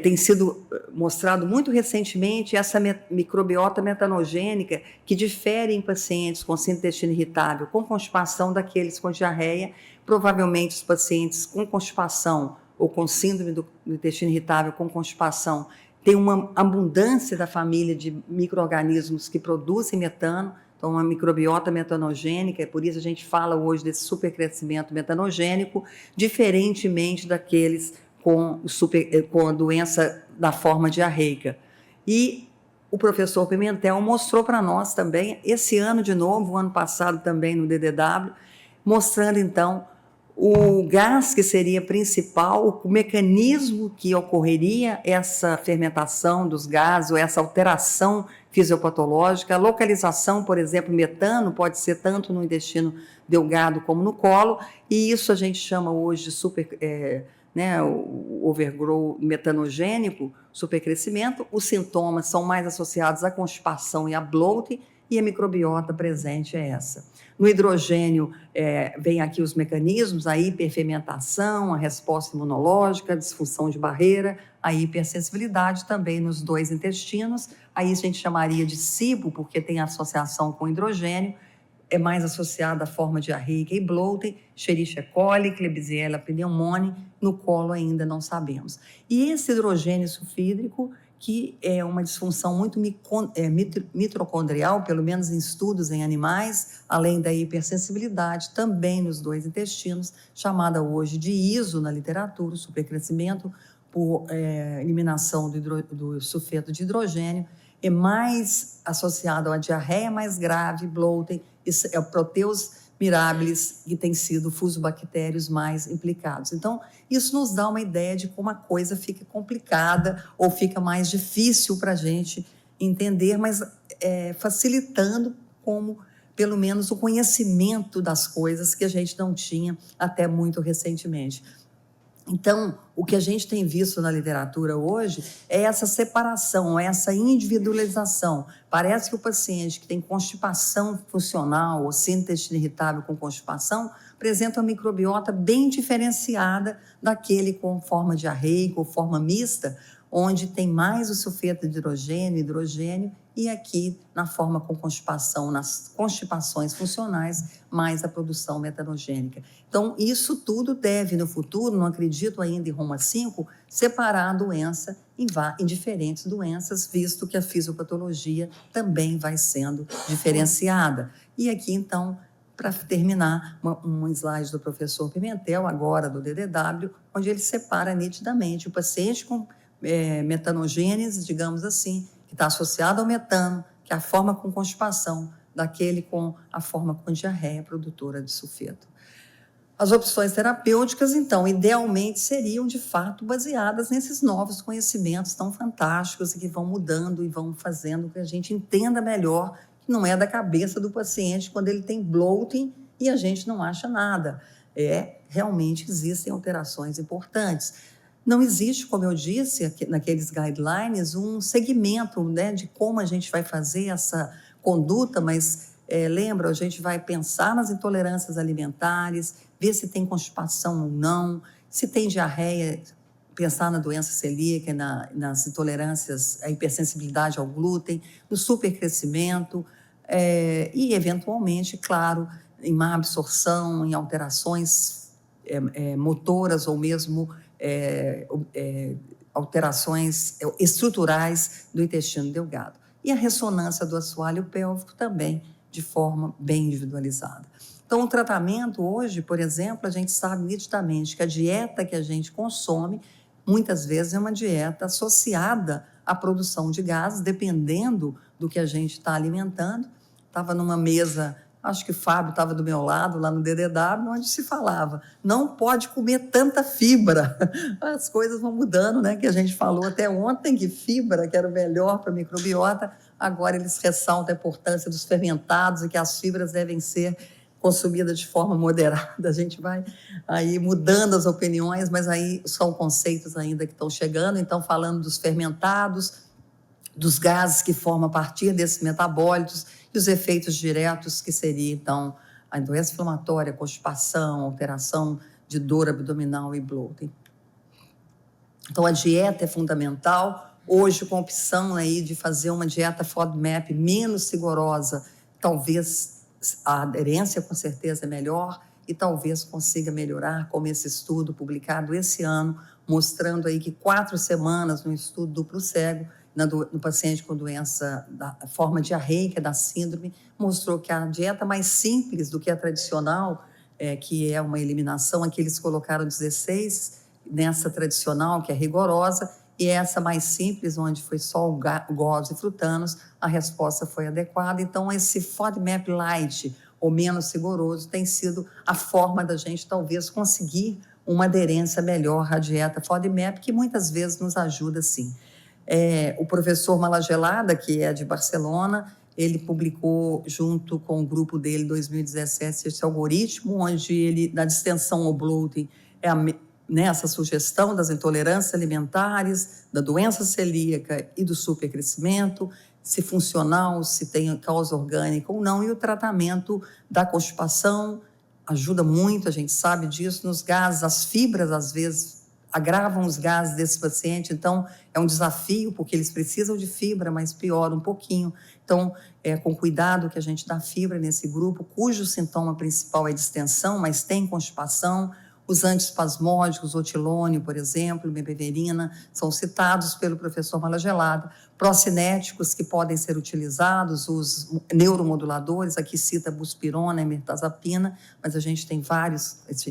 tem sido mostrado muito recentemente, essa microbiota metanogênica, que difere em pacientes com síndrome do intestino irritável, com constipação, daqueles com diarreia. Provavelmente os pacientes com constipação ou com síndrome do intestino irritável com constipação têm uma abundância da família de micro-organismos que produzem metano, então uma microbiota metanogênica, por isso a gente fala hoje desse supercrescimento metanogênico, diferentemente daqueles com a doença da forma diarreica. E o professor Pimentel mostrou para nós também, esse ano de novo, o ano passado também no DDW, mostrando então o gás que seria principal, o mecanismo que ocorreria essa fermentação dos gases, ou essa alteração fisiopatológica, a localização, por exemplo, metano, pode ser tanto no intestino delgado como no colo, e isso a gente chama hoje de o overgrowth metanogênico, supercrescimento. Os sintomas são mais associados à constipação e à bloating, e a microbiota presente é essa. No hidrogênio, vem aqui os mecanismos, a hiperfermentação, a resposta imunológica, a disfunção de barreira, a hipersensibilidade também nos 2 intestinos. Aí a gente chamaria de SIBO, porque tem associação com hidrogênio, é mais associada à forma diarreica e bloating, Escherichia coli, Klebsiella pneumoniae, no colo ainda não sabemos. E esse hidrogênio sulfídrico, que é uma disfunção muito mitocondrial, pelo menos em estudos em animais, além da hipersensibilidade, também nos 2 intestinos, chamada hoje de ISO na literatura, supercrescimento por eliminação do sulfeto de hidrogênio, é mais associado a diarreia mais grave, bloating, é o Proteus mirabilis, que tem sido fusobactérios mais implicados. Então, isso nos dá uma ideia de como a coisa fica complicada ou fica mais difícil para a gente entender, mas facilitando como, pelo menos, o conhecimento das coisas que a gente não tinha até muito recentemente. Então, o que a gente tem visto na literatura hoje é essa separação, essa individualização. Parece que o paciente que tem constipação funcional ou síndrome do intestino irritável com constipação apresenta uma microbiota bem diferenciada daquele com forma diarreica ou forma mista, onde tem mais o sulfeto de hidrogênio, e aqui, na forma com constipação, nas constipações funcionais, mais a produção metanogênica. Então, isso tudo deve, no futuro, não acredito ainda em Roma 5, separar a doença em diferentes doenças, visto que a fisiopatologia também vai sendo diferenciada. E aqui, então, para terminar, um slide do professor Pimentel, agora do DDW, onde ele separa nitidamente o paciente com metanogênese, digamos assim, que está associado ao metano, que é a forma com constipação, daquele com a forma com diarreia produtora de sulfeto. As opções terapêuticas, então, idealmente seriam, de fato, baseadas nesses novos conhecimentos tão fantásticos e que vão mudando e vão fazendo com que a gente entenda melhor que não é da cabeça do paciente quando ele tem bloating e a gente não acha nada. Realmente existem alterações importantes. Não existe, como eu disse, naqueles guidelines, um segmento, né, de como a gente vai fazer essa conduta, mas lembra, a gente vai pensar nas intolerâncias alimentares, ver se tem constipação ou não, se tem diarreia, pensar na doença celíaca, nas intolerâncias, a hipersensibilidade ao glúten, no supercrescimento e, eventualmente, claro, em má absorção, em alterações motoras ou mesmo alterações estruturais do intestino delgado. E a ressonância do assoalho pélvico também, de forma bem individualizada. Então, o tratamento hoje, por exemplo, a gente sabe nitidamente que a dieta que a gente consome, muitas vezes é uma dieta associada à produção de gases, dependendo do que a gente está alimentando. Estava numa mesa, acho que o Fábio estava do meu lado, lá no DDW, onde se falava, não pode comer tanta fibra. As coisas vão mudando, né? Que a gente falou até ontem que fibra, que era o melhor para a microbiota, agora eles ressaltam a importância dos fermentados e que as fibras devem ser consumidas de forma moderada. A gente vai aí mudando as opiniões, mas aí são conceitos ainda que estão chegando. Então, falando dos fermentados, dos gases que formam a partir desses metabólitos e os efeitos diretos que seria, então, a doença inflamatória, constipação, alteração de dor abdominal e bloating. Então, a dieta é fundamental. Hoje, com a opção aí de fazer uma dieta FODMAP menos rigorosa, talvez a aderência com certeza é melhor e talvez consiga melhorar, como esse estudo publicado esse ano, mostrando aí que 4 semanas no estudo duplo cego, no paciente com doença da forma diarreica da síndrome, mostrou que a dieta mais simples do que a tradicional, que é uma eliminação, aqui eles colocaram 16 nessa tradicional, que é rigorosa, e essa mais simples, onde foi só o GOS e frutanos, a resposta foi adequada. Então, esse FODMAP Light, ou menos rigoroso, tem sido a forma da gente, talvez, conseguir uma aderência melhor à dieta FODMAP, que muitas vezes nos ajuda, sim. O professor Malagelada, que é de Barcelona, ele publicou, junto com o grupo dele, em 2017, esse algoritmo, onde ele, da distensão ao bloating, nessa sugestão das intolerâncias alimentares, da doença celíaca e do supercrescimento, se funcional, se tem causa orgânica ou não, e o tratamento da constipação ajuda muito, a gente sabe disso, nos gases, as fibras, às vezes, agravam os gases desse paciente, então é um desafio, porque eles precisam de fibra, mas piora um pouquinho. Então, é com cuidado que a gente dá fibra nesse grupo, cujo sintoma principal é distensão, mas tem constipação. Os antiespasmódicos, otilônio, por exemplo, mebeverina, são citados pelo professor Malagelada. Procinéticos que podem ser utilizados, os neuromoduladores, aqui cita buspirona e mirtazapina, mas a gente tem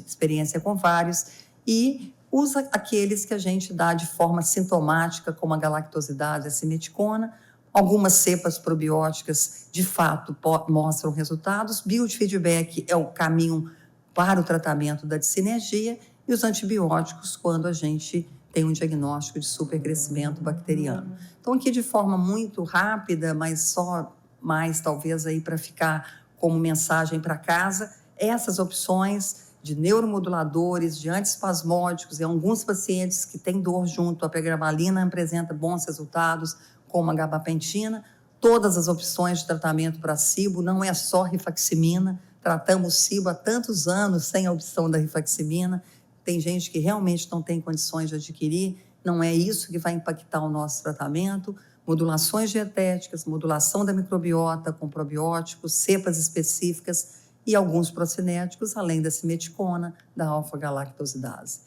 experiência com vários, e usa aqueles que a gente dá de forma sintomática, como a galactosidase, a simeticona. Algumas cepas probióticas, de fato, mostram resultados. Biofeedback é o caminho para o tratamento da dissinergia, e os antibióticos quando a gente tem um diagnóstico de supercrescimento bacteriano. Então, aqui de forma muito rápida, mas só mais talvez aí para ficar como mensagem para casa, essas opções de neuromoduladores, de antiespasmódicos, e alguns pacientes que têm dor junto, a pregabalina apresenta bons resultados, como a gabapentina. Todas as opções de tratamento para SIBO, não é só rifaximina, tratamos SIBO há tantos anos sem a opção da rifaximina. Tem gente que realmente não tem condições de adquirir, não é isso que vai impactar o nosso tratamento. Modulações dietéticas, modulação da microbiota com probióticos, cepas específicas e alguns procinéticos, além da simeticona, da alfa-galactosidase.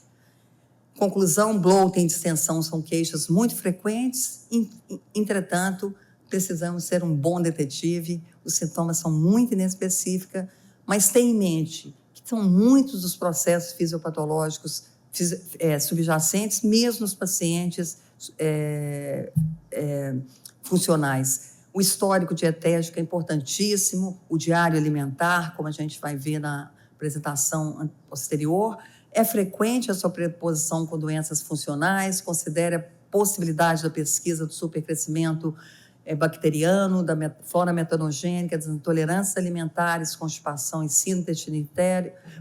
Conclusão, bloating e distensão são queixas muito frequentes, entretanto, precisamos ser um bom detetive, os sintomas são muito inespecíficos, mas tenha em mente que são muitos os processos fisiopatológicos subjacentes, mesmo nos pacientes funcionais. O histórico dietético é importantíssimo, o diário alimentar, como a gente vai ver na apresentação posterior. É frequente a sobreposição com doenças funcionais, considere a possibilidade da pesquisa do supercrescimento bacteriano, da flora metanogênica, das intolerâncias alimentares, constipação e síndrome intestino,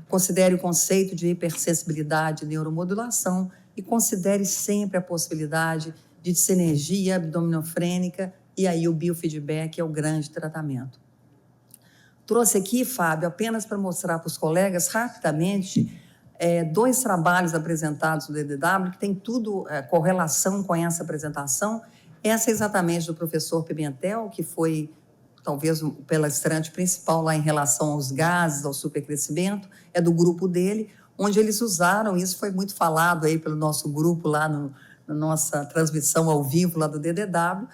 considere o conceito de hipersensibilidade e neuromodulação e considere sempre a possibilidade de dissinergia abdominofrênica, e aí o biofeedback é o grande tratamento. Trouxe aqui, Fábio, apenas para mostrar para os colegas rapidamente 2 trabalhos apresentados no DDW, que tem tudo correlação com essa apresentação. Essa é exatamente do professor Pimentel, que foi talvez o palestrante principal lá em relação aos gases, ao supercrescimento, é do grupo dele, onde eles usaram, isso foi muito falado aí pelo nosso grupo lá na nossa transmissão ao vivo lá do DDW,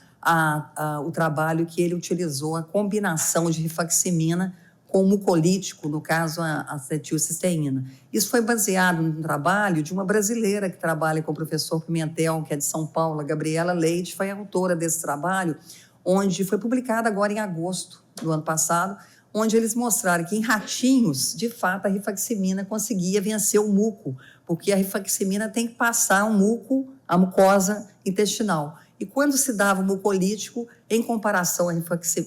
o trabalho que ele utilizou, a combinação de rifaximina com mucolítico, no caso a acetilcisteína. Isso foi baseado no trabalho de uma brasileira que trabalha com o professor Pimentel, que é de São Paulo, a Gabriela Leite, foi a autora desse trabalho, onde foi publicado agora em agosto do ano passado, onde eles mostraram que em ratinhos, de fato, a rifaximina conseguia vencer o muco, porque a rifaximina tem que passar o muco, a mucosa intestinal. E quando se dava o mucolítico, em comparação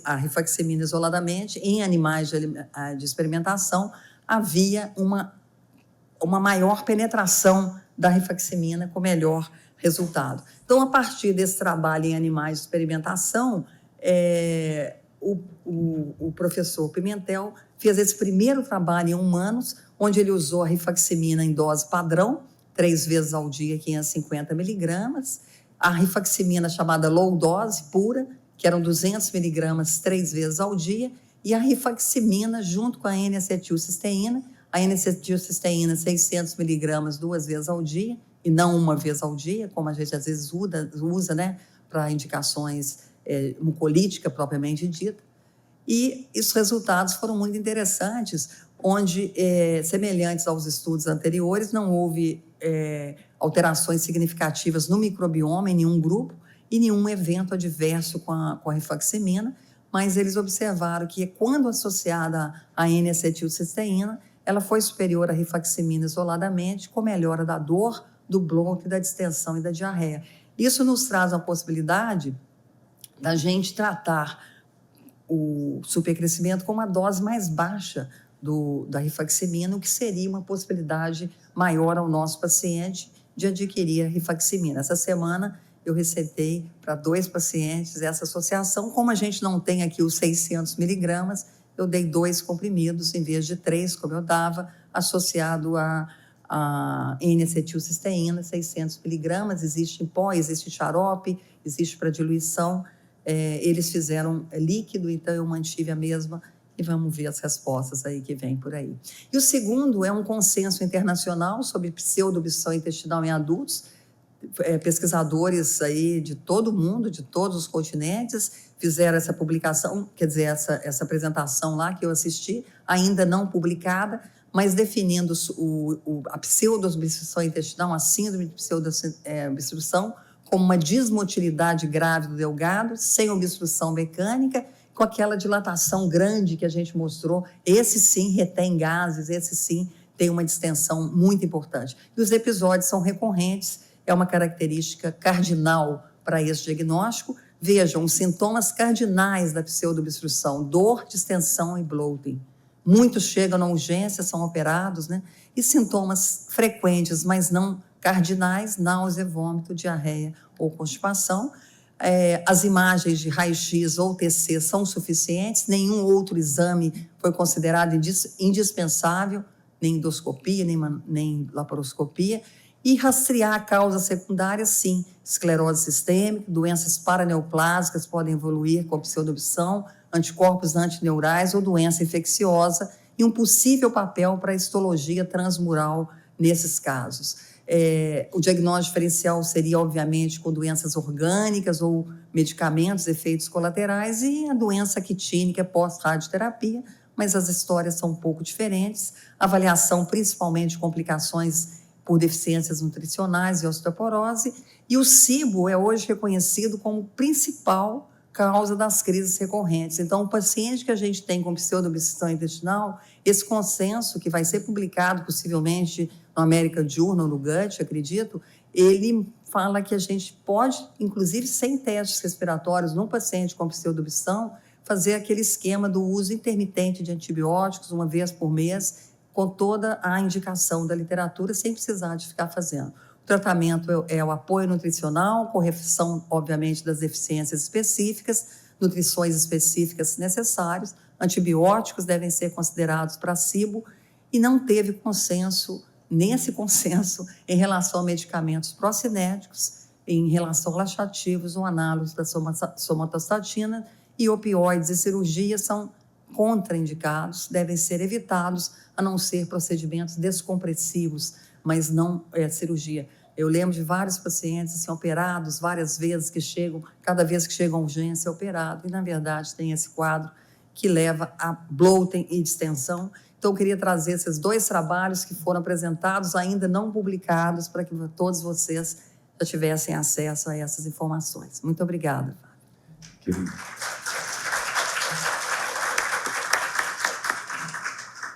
à rifaximina isoladamente, em animais de experimentação, havia uma maior penetração da rifaximina com melhor resultado. Então, a partir desse trabalho em animais de experimentação, o professor Pimentel fez esse primeiro trabalho em humanos, onde ele usou a rifaximina em dose padrão, 3 vezes ao dia, 550 miligramas, a rifaximina chamada low dose pura, que eram 200 miligramas 3 vezes ao dia, e a rifaximina junto com a N-acetilcisteína, a N-acetilcisteína 600 miligramas 2 vezes ao dia, e não 1 vez ao dia, como a gente às vezes usa né, para indicações mucolítica propriamente dita. E os resultados foram muito interessantes, onde, semelhantes aos estudos anteriores, não houve alterações significativas no microbioma em nenhum grupo e nenhum evento adverso com a rifaximina, mas eles observaram que quando associada à N-acetilcisteína, ela foi superior à rifaximina isoladamente, com melhora da dor, do bloqueio, da distensão e da diarreia. Isso nos traz a possibilidade da gente tratar o supercrescimento com uma dose mais baixa da rifaximina, o que seria uma possibilidade maior ao nosso paciente de adquirir a rifaximina. Essa semana eu receitei para 2 pacientes essa associação. Como a gente não tem aqui os 600 miligramas, eu dei 2 comprimidos em vez de 3, como eu dava, associado a N-acetilcisteína, 600 miligramas. Existe em pó, existe xarope, existe para diluição. Eles fizeram líquido, então eu mantive a mesma e vamos ver as respostas aí que vem por aí. E o segundo é um consenso internacional sobre pseudoobstrução intestinal em adultos. Pesquisadores aí de todo o mundo, de todos os continentes, fizeram essa publicação, quer dizer, essa apresentação lá que eu assisti, ainda não publicada, mas definindo a pseudoobstrução intestinal, a síndrome de pseudoobstrução, como uma desmotilidade grave do delgado, sem obstrução mecânica, com aquela dilatação grande que a gente mostrou. Esse sim retém gases, esse sim tem uma distensão muito importante. E os episódios são recorrentes, é uma característica cardinal para esse diagnóstico. Vejam, os sintomas cardinais da pseudoobstrução: dor, distensão e bloating. Muitos chegam na urgência, são operados, né? E sintomas frequentes, mas não cardinais: náusea, vômito, diarreia ou constipação. As imagens de raio-x ou TC são suficientes, nenhum outro exame foi considerado indispensável, nem endoscopia, nem laparoscopia. E rastrear a causa secundária, sim, esclerose sistêmica, doenças paraneoplásicas podem evoluir com pseudoobstrução, anticorpos antineurais ou doença infecciosa, e um possível papel para a histologia transmural nesses casos. O diagnóstico diferencial seria, obviamente, com doenças orgânicas ou medicamentos, efeitos colaterais, e a doença quitínica pós-radioterapia, mas as histórias são um pouco diferentes. Avaliação, principalmente, de complicações por deficiências nutricionais e osteoporose, e o SIBO é hoje reconhecido como principal causa das crises recorrentes. Então, o paciente que a gente tem com pseudoobstrução intestinal, esse consenso que vai ser publicado possivelmente no American Journal, no Gut, acredito, ele fala que a gente pode, inclusive sem testes respiratórios, num paciente com pseudoobstrução, fazer aquele esquema do uso intermitente de antibióticos 1 vez por mês, com toda a indicação da literatura, sem precisar de ficar fazendo. O tratamento é o apoio nutricional, correção, obviamente, das deficiências específicas, nutrições específicas necessárias, antibióticos devem ser considerados para SIBO, e não teve consenso, nesse consenso, em relação a medicamentos procinéticos, em relação a laxativos ou análogo da somatostatina, e opioides e cirurgia são contraindicados, devem ser evitados, a não ser procedimentos descompressivos, mas não cirurgia. Eu lembro de vários pacientes assim, operados várias vezes, que chegam, cada vez que chegam à urgência é operado, e na verdade tem esse quadro que leva a bloating e distensão. Então eu queria trazer esses 2 trabalhos que foram apresentados, ainda não publicados, para que todos vocês já tivessem acesso a essas informações. Muito obrigada. Querido.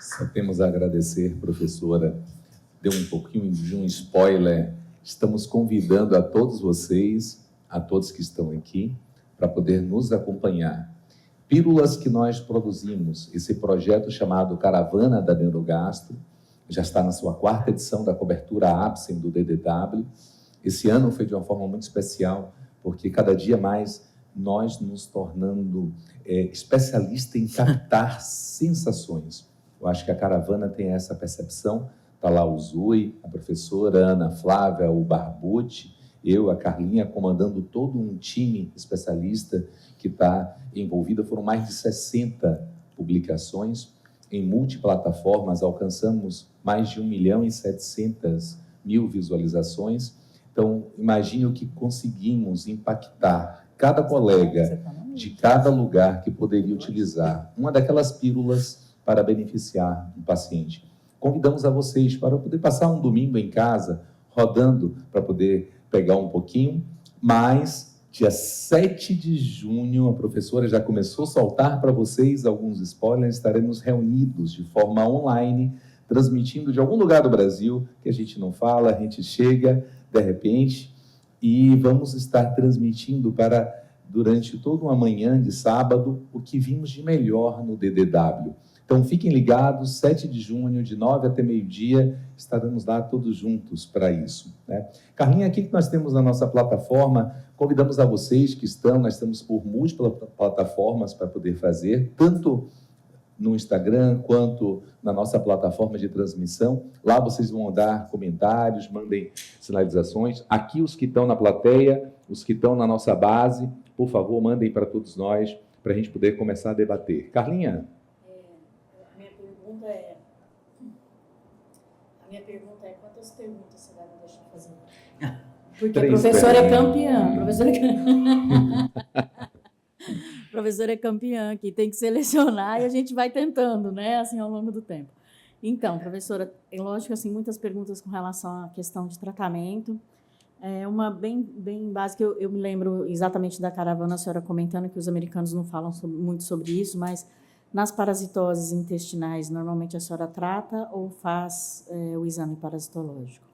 Só temos a agradecer, professora. Deu um pouquinho de um spoiler. Estamos convidando a todos vocês, a todos que estão aqui, para poder nos acompanhar. Pílulas que nós produzimos, esse projeto chamado Caravana da Neurogastro, já está na sua 4ª edição da cobertura APSEM do DDW. Esse ano foi de uma forma muito especial, porque cada dia mais nós nos tornando especialistas em captar sensações. Eu acho que a Caravana tem essa percepção. Está lá o Zui, a professora Ana Flávia, o Barbucci, eu, a Carlinha, comandando todo um time especialista que está envolvido. Foram mais de 60 publicações em multiplataformas, alcançamos mais de 1.700.000 visualizações. Então, imagine o que conseguimos impactar cada colega de cada lugar que poderia utilizar uma daquelas pílulas para beneficiar o paciente. Convidamos a vocês para poder passar um domingo em casa, rodando, para poder pegar um pouquinho, mas dia 7 de junho, a professora já começou a soltar para vocês alguns spoilers, estaremos reunidos de forma online, transmitindo de algum lugar do Brasil, que a gente não fala, a gente chega de repente, e vamos estar transmitindo durante toda uma manhã de sábado, o que vimos de melhor no DDW. Então, fiquem ligados, 7 de junho, de 9 até meio-dia, estaremos lá todos juntos para isso, né? Carlinha, aqui que nós temos na nossa plataforma, convidamos a vocês que nós estamos por múltiplas plataformas para poder fazer, tanto no Instagram, quanto na nossa plataforma de transmissão. Lá vocês vão dar comentários, mandem sinalizações. Aqui, os que estão na plateia, os que estão na nossa base, por favor, mandem para todos nós, para a gente poder começar a debater. Carlinha? A minha pergunta é quantas perguntas você vai me deixar fazer? Porque 3 a professora é perguntas. campeã. Professora é campeã aqui, tem que selecionar e a gente vai tentando, né, assim, ao longo do tempo. Então, professora, é lógico, assim, muitas perguntas com relação à questão de tratamento. Uma bem básica, eu me lembro exatamente da caravana, a senhora comentando que os americanos não falam muito sobre isso, mas nas parasitoses intestinais, normalmente a senhora trata ou faz o exame parasitológico?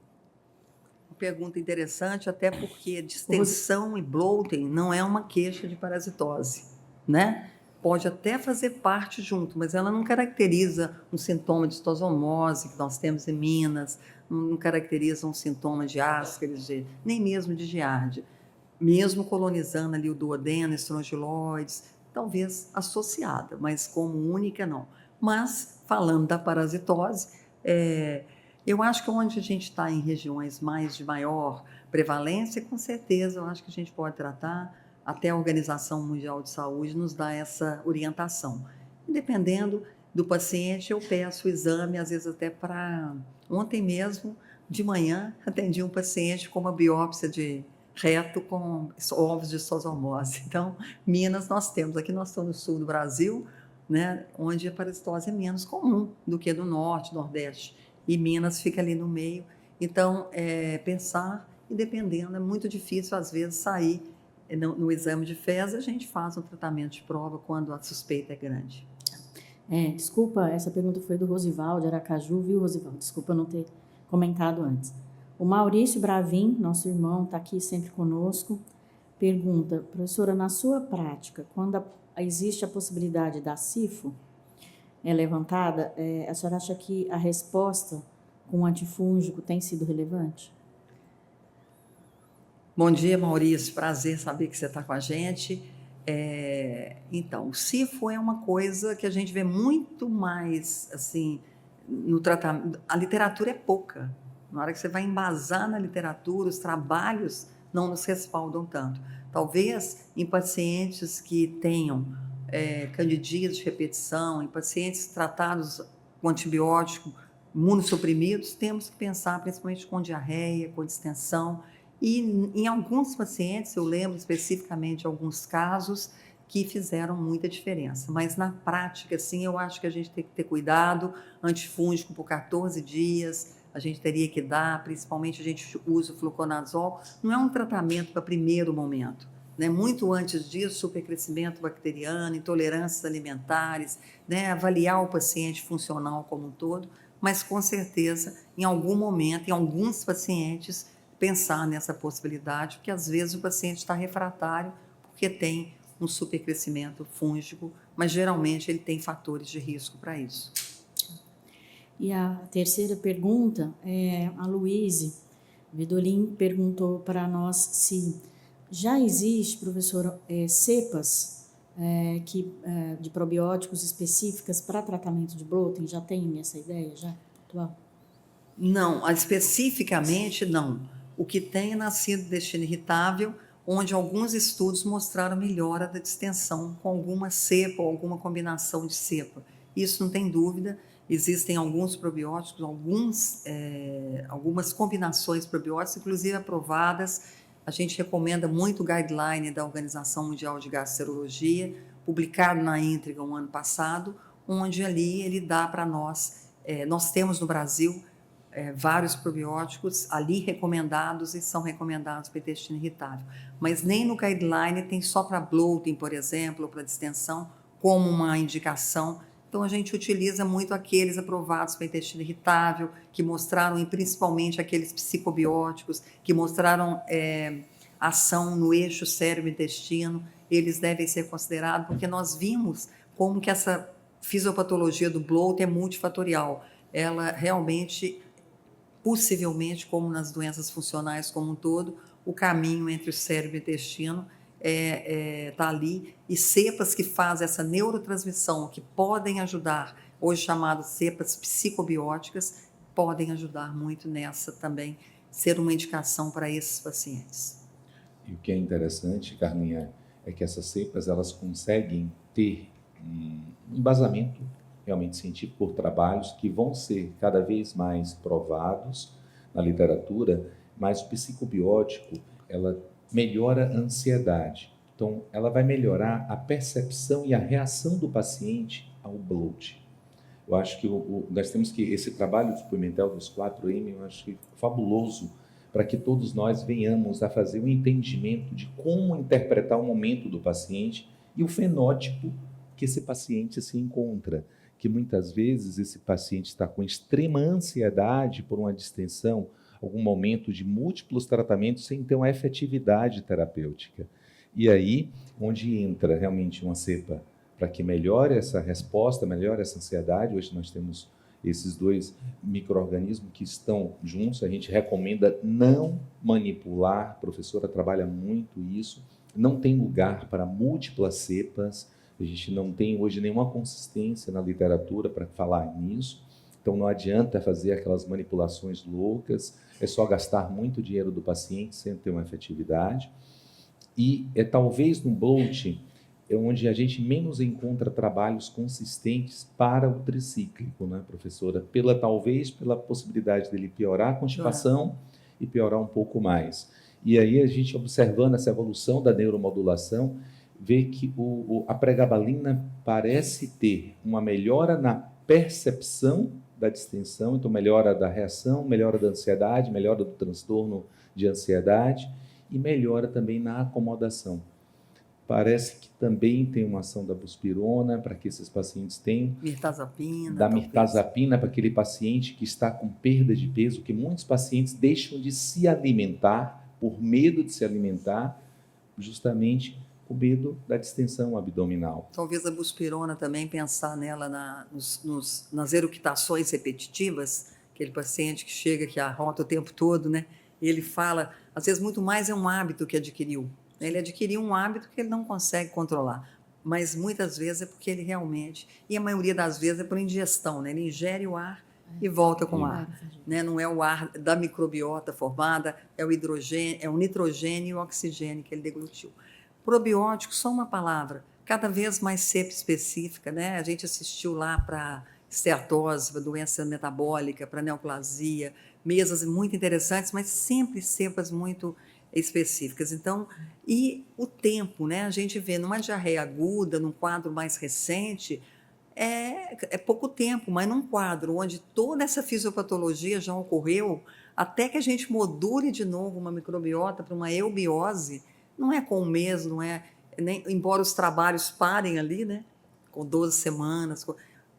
Pergunta interessante, até porque distensão e bloating não é uma queixa de parasitose, né? Pode até fazer parte junto, mas ela não caracteriza um sintoma de histosomose que nós temos em Minas, não caracteriza um sintoma de Ascaris, nem mesmo de Giardia. Mesmo colonizando ali o duodeno, estrongiloides, talvez associada, mas como única não. Mas, falando da parasitose, eu acho que onde a gente está em regiões de maior prevalência, com certeza, eu acho que a gente pode tratar, até a Organização Mundial de Saúde nos dá essa orientação. E dependendo do paciente, eu peço o exame, às vezes até para... Ontem mesmo, de manhã, atendi um paciente com uma biópsia de reto com ovos de histosomose. Então, Minas nós temos, aqui nós estamos no sul do Brasil, né, onde a parasitose é menos comum do que no norte, nordeste. E Minas fica ali no meio. Então, pensar, e dependendo, é muito difícil, às vezes, sair no exame de fezes, a gente faz um tratamento de prova quando a suspeita é grande. Desculpa, essa pergunta foi do Rosivaldo, de Aracaju, viu, Rosivaldo? Desculpa não ter comentado antes. O Maurício Bravin, nosso irmão, está aqui sempre conosco, pergunta, professora, na sua prática, quando existe a possibilidade da SIFO levantada, a senhora acha que a resposta com antifúngico tem sido relevante? Bom dia, Maurício. Prazer saber que você está com a gente. Então, o SIFO é uma coisa que a gente vê muito mais, assim, no tratamento. A literatura é pouca. Na hora que você vai embasar na literatura, os trabalhos não nos respaldam tanto. Talvez em pacientes que tenham candidíase de repetição, em pacientes tratados com antibiótico, imunossuprimidos, temos que pensar principalmente com diarreia, com distensão. E em alguns pacientes, eu lembro especificamente de alguns casos que fizeram muita diferença. Mas na prática, sim, eu acho que a gente tem que ter cuidado, antifúngico por 14 dias, a gente teria que dar, principalmente a gente usa o fluconazol, não é um tratamento para primeiro momento, né? Muito antes disso, supercrescimento bacteriano, intolerâncias alimentares, né? Avaliar o paciente funcional como um todo, mas com certeza, em algum momento, em alguns pacientes, pensar nessa possibilidade, porque às vezes o paciente está refratário porque tem um supercrescimento fúngico, mas geralmente ele tem fatores de risco para isso. E a terceira pergunta, a Luíse Vidolin perguntou para nós se já existe, professora, cepas de probióticos específicas para tratamento de bloating? Já tem essa ideia já atual? Não, especificamente não. O que tem é nascido intestino irritável, onde alguns estudos mostraram melhora da distensão com alguma cepa ou alguma combinação de cepa. Isso não tem dúvida. Existem alguns probióticos, algumas combinações probióticas, inclusive aprovadas. A gente recomenda muito o guideline da Organização Mundial de Gastroenterologia, publicado na Intriga ano passado, onde ali ele dá para nós. Nós temos no Brasil vários probióticos ali recomendados e são recomendados para intestino irritável. Mas nem no guideline tem só para bloating, por exemplo, ou para distensão, como uma indicação. Então, a gente utiliza muito aqueles aprovados para intestino irritável, que mostraram, e principalmente aqueles psicobióticos, que mostraram ação no eixo cérebro-intestino. Eles devem ser considerados, porque nós vimos como que essa fisiopatologia do bloating é multifatorial. Ela realmente, possivelmente, como nas doenças funcionais como um todo, o caminho entre o cérebro e o intestino está ali, e cepas que fazem essa neurotransmissão, que podem ajudar, hoje chamadas cepas psicobióticas, podem ajudar muito nessa também, ser uma indicação para esses pacientes. E o que é interessante, Carlinha, é que essas cepas elas conseguem ter um embasamento realmente científico por trabalhos que vão ser cada vez mais provados na literatura, mas o psicobiótico, ela melhora a ansiedade. Então, ela vai melhorar a percepção e a reação do paciente ao bloat. Eu acho que nós temos que, esse trabalho experimental dos 4M, eu acho que é fabuloso para que todos nós venhamos a fazer um entendimento de como interpretar o momento do paciente e o fenótipo que esse paciente se encontra. Que muitas vezes esse paciente está com extrema ansiedade por uma distensão, algum momento de múltiplos tratamentos sem ter uma efetividade terapêutica. E aí, onde entra realmente uma cepa para que melhore essa resposta, melhore essa ansiedade. Hoje nós temos esses dois micro-organismos que estão juntos. A gente recomenda não manipular, a professora trabalha muito isso, não tem lugar para múltiplas cepas, a gente não tem hoje nenhuma consistência na literatura para falar nisso, então não adianta fazer aquelas manipulações loucas, é só gastar muito dinheiro do paciente sem ter uma efetividade. E talvez no bloat é onde a gente menos encontra trabalhos consistentes para o tricíclico, né, professora? Talvez pela possibilidade dele piorar a constipação e piorar um pouco mais. E aí a gente, observando essa evolução da neuromodulação, vê que a pregabalina parece ter uma melhora na percepção da distensão, então melhora da reação, melhora da ansiedade, melhora do transtorno de ansiedade e melhora também na acomodação. Parece que também tem uma ação da buspirona para que esses pacientes tenham. Mirtazapina. Da mirtazapina para aquele paciente que está com perda de peso, que muitos pacientes deixam de se alimentar, por medo de se alimentar, justamente com medo da distensão abdominal. Talvez a buspirona também, pensar nela nas eructações repetitivas, aquele paciente que chega, que arrota o tempo todo, né? E ele fala, às vezes muito mais é um hábito que adquiriu. Ele adquiriu um hábito que ele não consegue controlar, mas muitas vezes é porque ele realmente, e a maioria das vezes é por ingestão, né? Ele ingere o ar e volta com o ar, né? Não é o ar da microbiota formada, é o hidrogênio, é o nitrogênio e o oxigênio que ele deglutiu. Probiótico, só uma palavra, cada vez mais cepa específica, né? A gente assistiu lá para esteatose, para doença metabólica, para neoplasia, mesas muito interessantes, mas sempre cepas muito específicas. Então, e o tempo, né? A gente vê numa diarreia aguda, num quadro mais recente, é pouco tempo, mas num quadro onde toda essa fisiopatologia já ocorreu, até que a gente module de novo uma microbiota para uma eubiose, não é com um mês, não é, nem, embora os trabalhos parem ali, né? Com 12 semanas,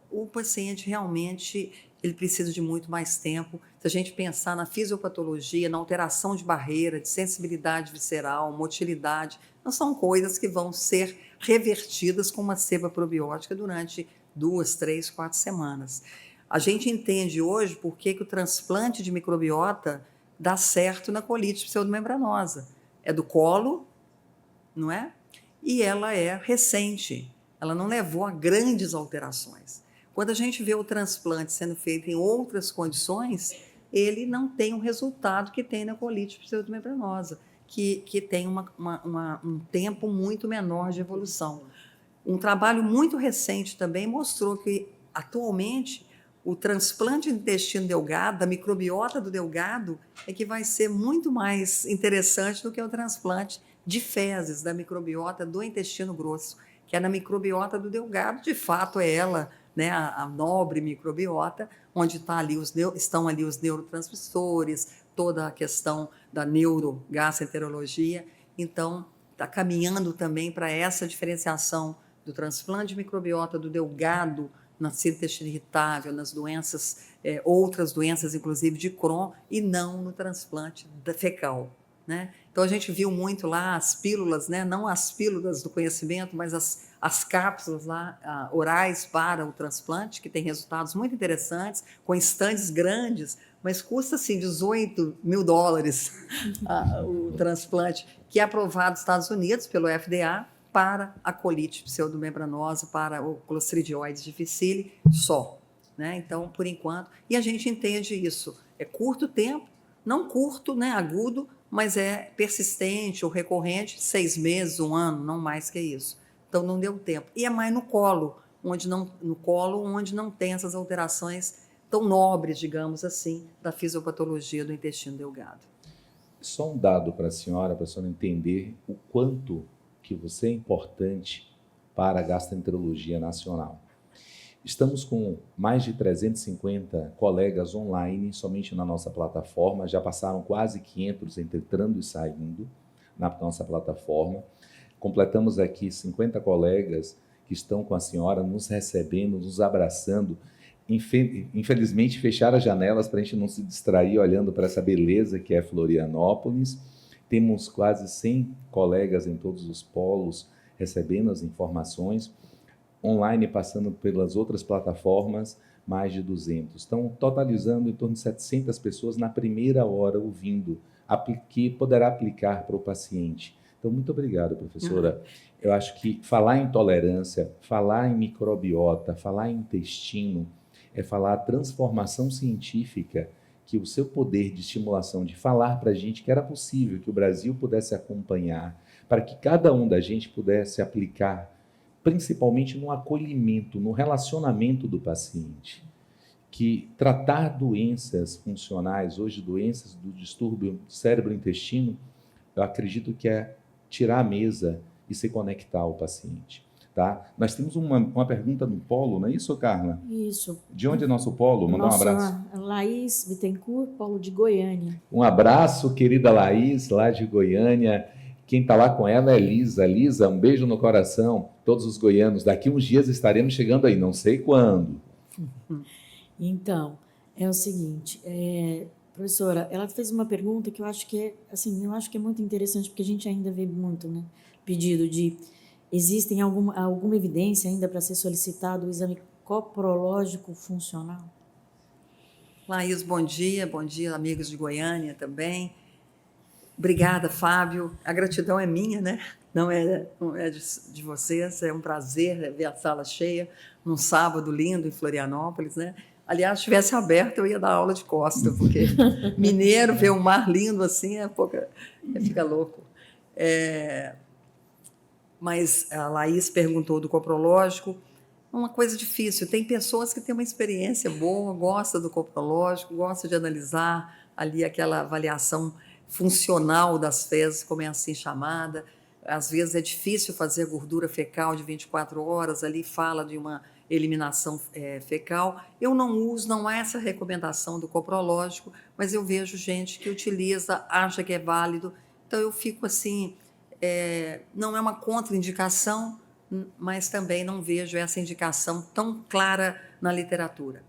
o paciente realmente ele precisa de muito mais tempo. Se a gente pensar na fisiopatologia, na alteração de barreira, de sensibilidade visceral, motilidade, não são coisas que vão ser revertidas com uma cepa probiótica durante 2, 3, 4 semanas. A gente entende hoje por que o transplante de microbiota dá certo na colite pseudomembranosa. É do colo, não é? E ela é recente, ela não levou a grandes alterações. Quando a gente vê o transplante sendo feito em outras condições, ele não tem o resultado que tem na colite pseudomembranosa, que tem um tempo muito menor de evolução. Um trabalho muito recente também mostrou que, atualmente, o transplante de intestino delgado, da microbiota do delgado, é que vai ser muito mais interessante do que o transplante de fezes da microbiota do intestino grosso, que é na microbiota do delgado, de fato é ela né, a nobre microbiota, onde estão ali os neurotransmissores, toda a questão da neurogastroenterologia. Então, está caminhando também para essa diferenciação do transplante de microbiota do delgado na síndrome do intestino irritável, nas doenças, outras doenças, inclusive de Crohn, e não no transplante fecal, né? Então, a gente viu muito lá as pílulas, né? Não as pílulas do conhecimento, mas as cápsulas lá, orais para o transplante, que tem resultados muito interessantes, com estandes grandes, mas custa assim $18 mil o transplante, que é aprovado nos Estados Unidos pelo FDA para a colite pseudomembranosa, para o Clostridioides difficile só, né? Então, por enquanto, e a gente entende isso, é curto tempo, não curto, né, agudo, mas é persistente ou recorrente, 6 meses, 1 ano, não mais que isso. Então, não deu tempo. E é mais no colo, onde não tem essas alterações tão nobres, digamos assim, da fisiopatologia do intestino delgado. Só um dado para a senhora entender o quanto que você é importante para a gastroenterologia nacional. Estamos com mais de 350 colegas online, somente na nossa plataforma, já passaram quase 500 entrando e saindo na nossa plataforma. Completamos aqui 50 colegas que estão com a senhora, nos recebendo, nos abraçando. Infelizmente, fecharam as janelas para a gente não se distrair olhando para essa beleza que é Florianópolis. Temos quase 100 colegas em todos os polos recebendo as informações. Online, passando pelas outras plataformas, mais de 200. Estão totalizando em torno de 700 pessoas na primeira hora ouvindo, que poderá aplicar para o paciente. Então, muito obrigado, professora. Eu acho que falar em tolerância, falar em microbiota, falar em intestino, é falar a transformação científica, que o seu poder de estimulação, de falar para a gente que era possível, que o Brasil pudesse acompanhar, para que cada um da gente pudesse aplicar, principalmente no acolhimento, no relacionamento do paciente. Que tratar doenças funcionais, hoje doenças do distúrbio cérebro-intestino, eu acredito que é tirar a mesa e se conectar ao paciente. Tá? Nós temos uma pergunta no polo, não é isso, Carla? Isso. De onde é nosso polo? Mandar um abraço. Laís Bittencourt, polo de Goiânia. Um abraço, querida Laís, lá de Goiânia. Quem está lá com ela é Lisa. Lisa, um beijo no coração. Todos os goianos, daqui uns dias estaremos chegando aí, não sei quando. Então, é o seguinte, professora, ela fez uma pergunta que eu acho que é muito interessante, porque a gente ainda vê muito, né, pedido de, existem alguma evidência ainda para ser solicitado o exame coprológico funcional? Laís, bom dia, amigos de Goiânia também. Obrigada, Fábio. A gratidão é minha, né? Não é de vocês. É um prazer ver a sala cheia num sábado lindo em Florianópolis, né? Aliás, se tivesse aberto, eu ia dar aula de costa, porque mineiro ver um mar lindo assim fica louco. Mas a Laís perguntou do coprológico. Uma coisa difícil. Tem pessoas que têm uma experiência boa, gostam do coprológico, gostam de analisar ali aquela avaliação funcional das fezes, como é assim chamada. Às vezes é difícil fazer a gordura fecal de 24 horas, ali fala de uma eliminação fecal. Eu não uso, não há essa recomendação do coprológico, mas eu vejo gente que utiliza, acha que é válido. Então eu fico assim, não é uma contraindicação, mas também não vejo essa indicação tão clara na literatura.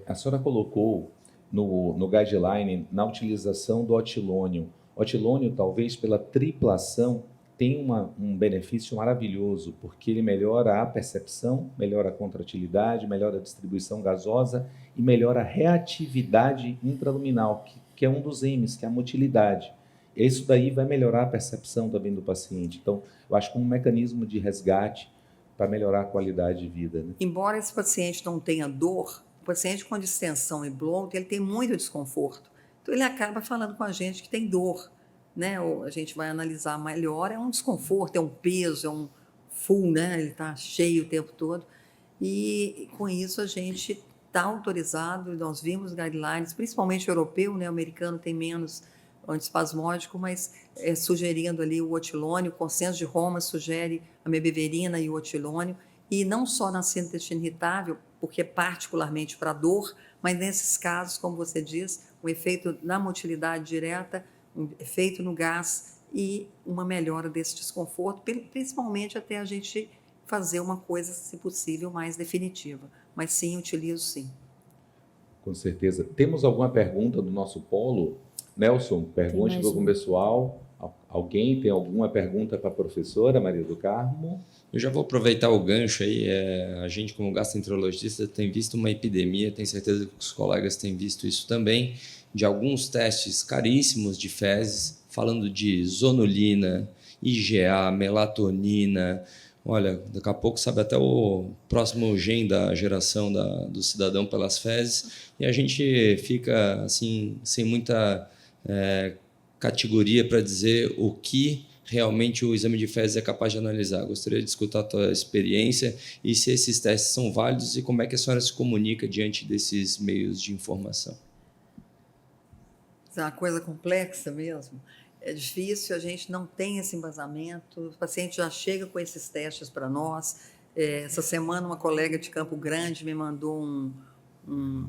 A senhora colocou no guideline, na utilização do otilônio. Otilônio, talvez pela triplação, tem um benefício maravilhoso, porque ele melhora a percepção, melhora a contratilidade, melhora a distribuição gasosa e melhora a reatividade intraluminal, que é um dos M's, que é a motilidade. Isso daí vai melhorar a percepção também do paciente. Então, eu acho que um mecanismo de resgate para melhorar a qualidade de vida. Né? Embora esse paciente não tenha dor, o paciente com distensão e bloat, ele tem muito desconforto. Então, ele acaba falando com a gente que tem dor, né? Ou a gente vai analisar melhor, é um desconforto, é um peso, é um full, né? Ele está cheio o tempo todo. E com isso a gente está autorizado, nós vimos guidelines, principalmente o europeu, né? O americano tem menos antiespasmódico, mas sugerindo ali o otilônio, o consenso de Roma sugere a mebeverina e o otilônio, e não só na síndrome do intestino irritável, porque particularmente para dor, mas nesses casos, como você diz, um efeito na motilidade direta, um efeito no gás e uma melhora desse desconforto, principalmente até a gente fazer uma coisa, se possível, mais definitiva. Mas sim, utilizo sim. Com certeza. Temos alguma pergunta do nosso polo? Nelson, pergunte para o pessoal. Alguém tem alguma pergunta para a professora Maria do Carmo? Eu já vou aproveitar o gancho aí. A gente, como gastroenterologista, tem visto uma epidemia, tenho certeza que os colegas têm visto isso também, de alguns testes caríssimos de fezes, falando de zonulina, IgA, melatonina. Olha, daqui a pouco sabe até o próximo gene da geração do cidadão pelas fezes, e a gente fica assim sem muita categoria para dizer o que realmente o exame de fezes é capaz de analisar. Gostaria de escutar a tua experiência e se esses testes são válidos e como é que a senhora se comunica diante desses meios de informação. É uma coisa complexa mesmo. É difícil, a gente não tem esse embasamento, o paciente já chega com esses testes para nós. Essa semana, uma colega de Campo Grande me mandou um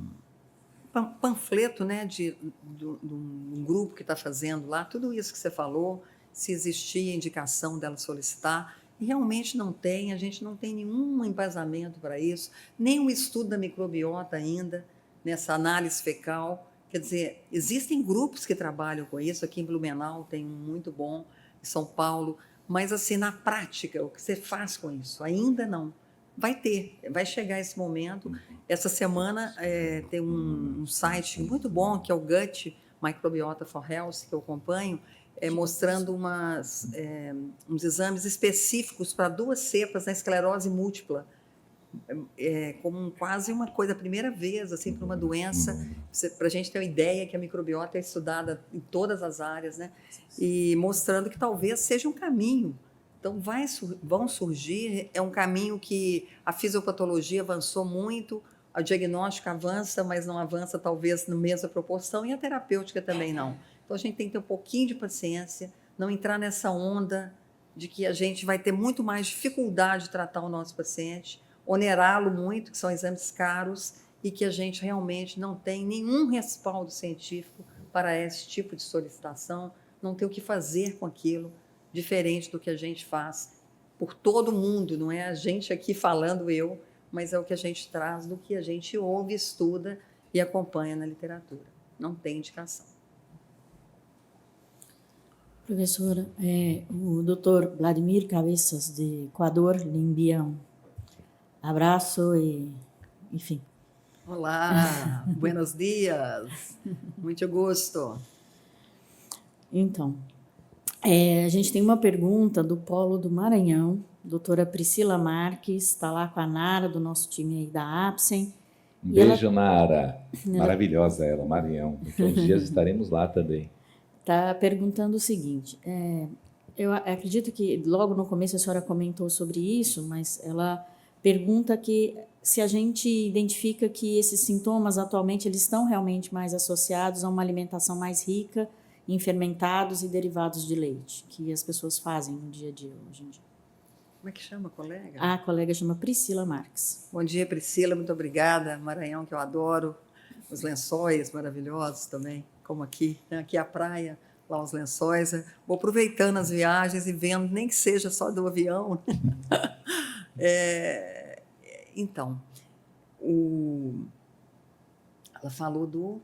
panfleto, né, de um grupo que está fazendo lá, tudo isso que você falou, se existia indicação dela solicitar, e realmente não tem, a gente não tem nenhum embasamento para isso, nem um estudo da microbiota ainda, nessa análise fecal. Quer dizer, existem grupos que trabalham com isso, aqui em Blumenau tem um muito bom, em São Paulo, mas assim, na prática, o que você faz com isso? Ainda não. Vai chegar esse momento. Essa semana tem um site muito bom, que é o Gut Microbiota for Health, que eu acompanho, mostrando uns exames específicos para 2 cepas na esclerose múltipla, como quase uma coisa, a primeira vez, assim, para uma doença, para a gente ter uma ideia que a microbiota é estudada em todas as áreas, né? E mostrando que talvez seja um caminho. Então, vão surgir, é um caminho que a fisiopatologia avançou muito, a diagnóstica avança, mas não avança talvez na mesma proporção, e a terapêutica também não. Então, a gente tem que ter um pouquinho de paciência, não entrar nessa onda de que a gente vai ter muito mais dificuldade de tratar o nosso paciente, onerá-lo muito, que são exames caros, e que a gente realmente não tem nenhum respaldo científico para esse tipo de solicitação, não tem o que fazer com aquilo, diferente do que a gente faz por todo mundo, não é a gente aqui falando mas é o que a gente traz do que a gente ouve, estuda e acompanha na literatura. Não tem indicação. Professora, o Dr. Vladimir Cabeças, de Equador, lhe envia um abraço e, enfim. Olá, buenos dias, muito gosto. Então, a gente tem uma pergunta do Polo do Maranhão, doutora Priscila Marques, está lá com a Nara, do nosso time aí da APSEM. Um beijo, Nara. Maravilhosa ela, Maranhão. Daqui uns dias estaremos lá também. Está perguntando o seguinte, eu acredito que logo no começo a senhora comentou sobre isso, mas ela pergunta que se a gente identifica que esses sintomas atualmente eles estão realmente mais associados a uma alimentação mais rica em fermentados e derivados de leite, que as pessoas fazem no dia a dia hoje em dia. Como é que chama a colega? A colega chama Priscila Marques. Bom dia, Priscila, muito obrigada. Maranhão, que eu adoro, os lençóis maravilhosos também, como aqui, né? Aqui a praia, lá os lençóis. Vou aproveitando as viagens e vendo, nem que seja só do avião. Então, ela falou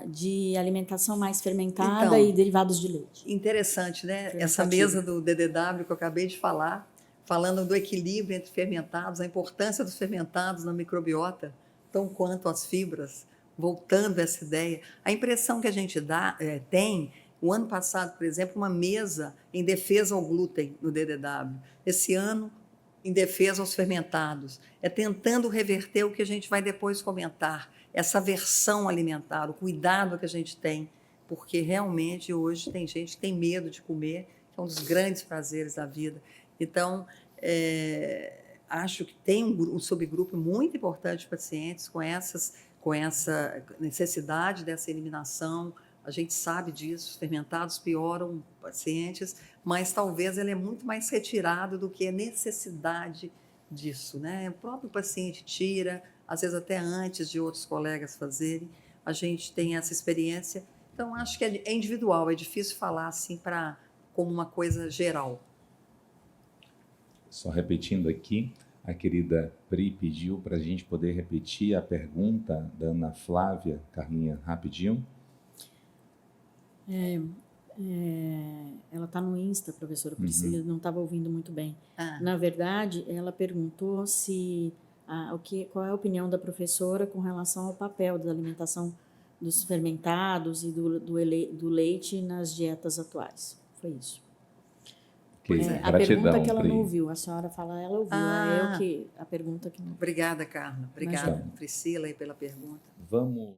de alimentação mais fermentada e derivados de leite. Interessante, né? Essa mesa do DDW que eu acabei de falar, falando do equilíbrio entre fermentados, a importância dos fermentados na microbiota, tão quanto as fibras, voltando a essa ideia. A impressão que a gente tem, o ano passado, por exemplo, uma mesa em defesa ao glúten no DDW. Esse ano, em defesa aos fermentados. Tentando reverter o que a gente vai depois comentar, essa versão alimentar, o cuidado que a gente tem, porque realmente hoje tem gente que tem medo de comer, que é um dos grandes prazeres da vida. Então, acho que tem um subgrupo muito importante de pacientes com essa necessidade dessa eliminação. A gente sabe disso, os fermentados pioram pacientes, mas talvez ele é muito mais retirado do que a necessidade disso, né? O próprio paciente tira, às vezes até antes de outros colegas fazerem, a gente tem essa experiência. Então, acho que é individual, é difícil falar assim como uma coisa geral. Só repetindo aqui, a querida Pri pediu para a gente poder repetir a pergunta da Ana Flávia. Carlinha, rapidinho. Ela está no Insta, professora Priscila, não estava ouvindo muito bem. Ah. Na verdade, ela perguntou qual é a opinião da professora com relação ao papel da alimentação dos fermentados e do leite nas dietas atuais. Foi isso. A pergunta que ela não ouviu, a senhora fala, ela ouviu, a pergunta que não. Obrigada, Carla. Obrigada, Priscila, aí pela pergunta. Vamos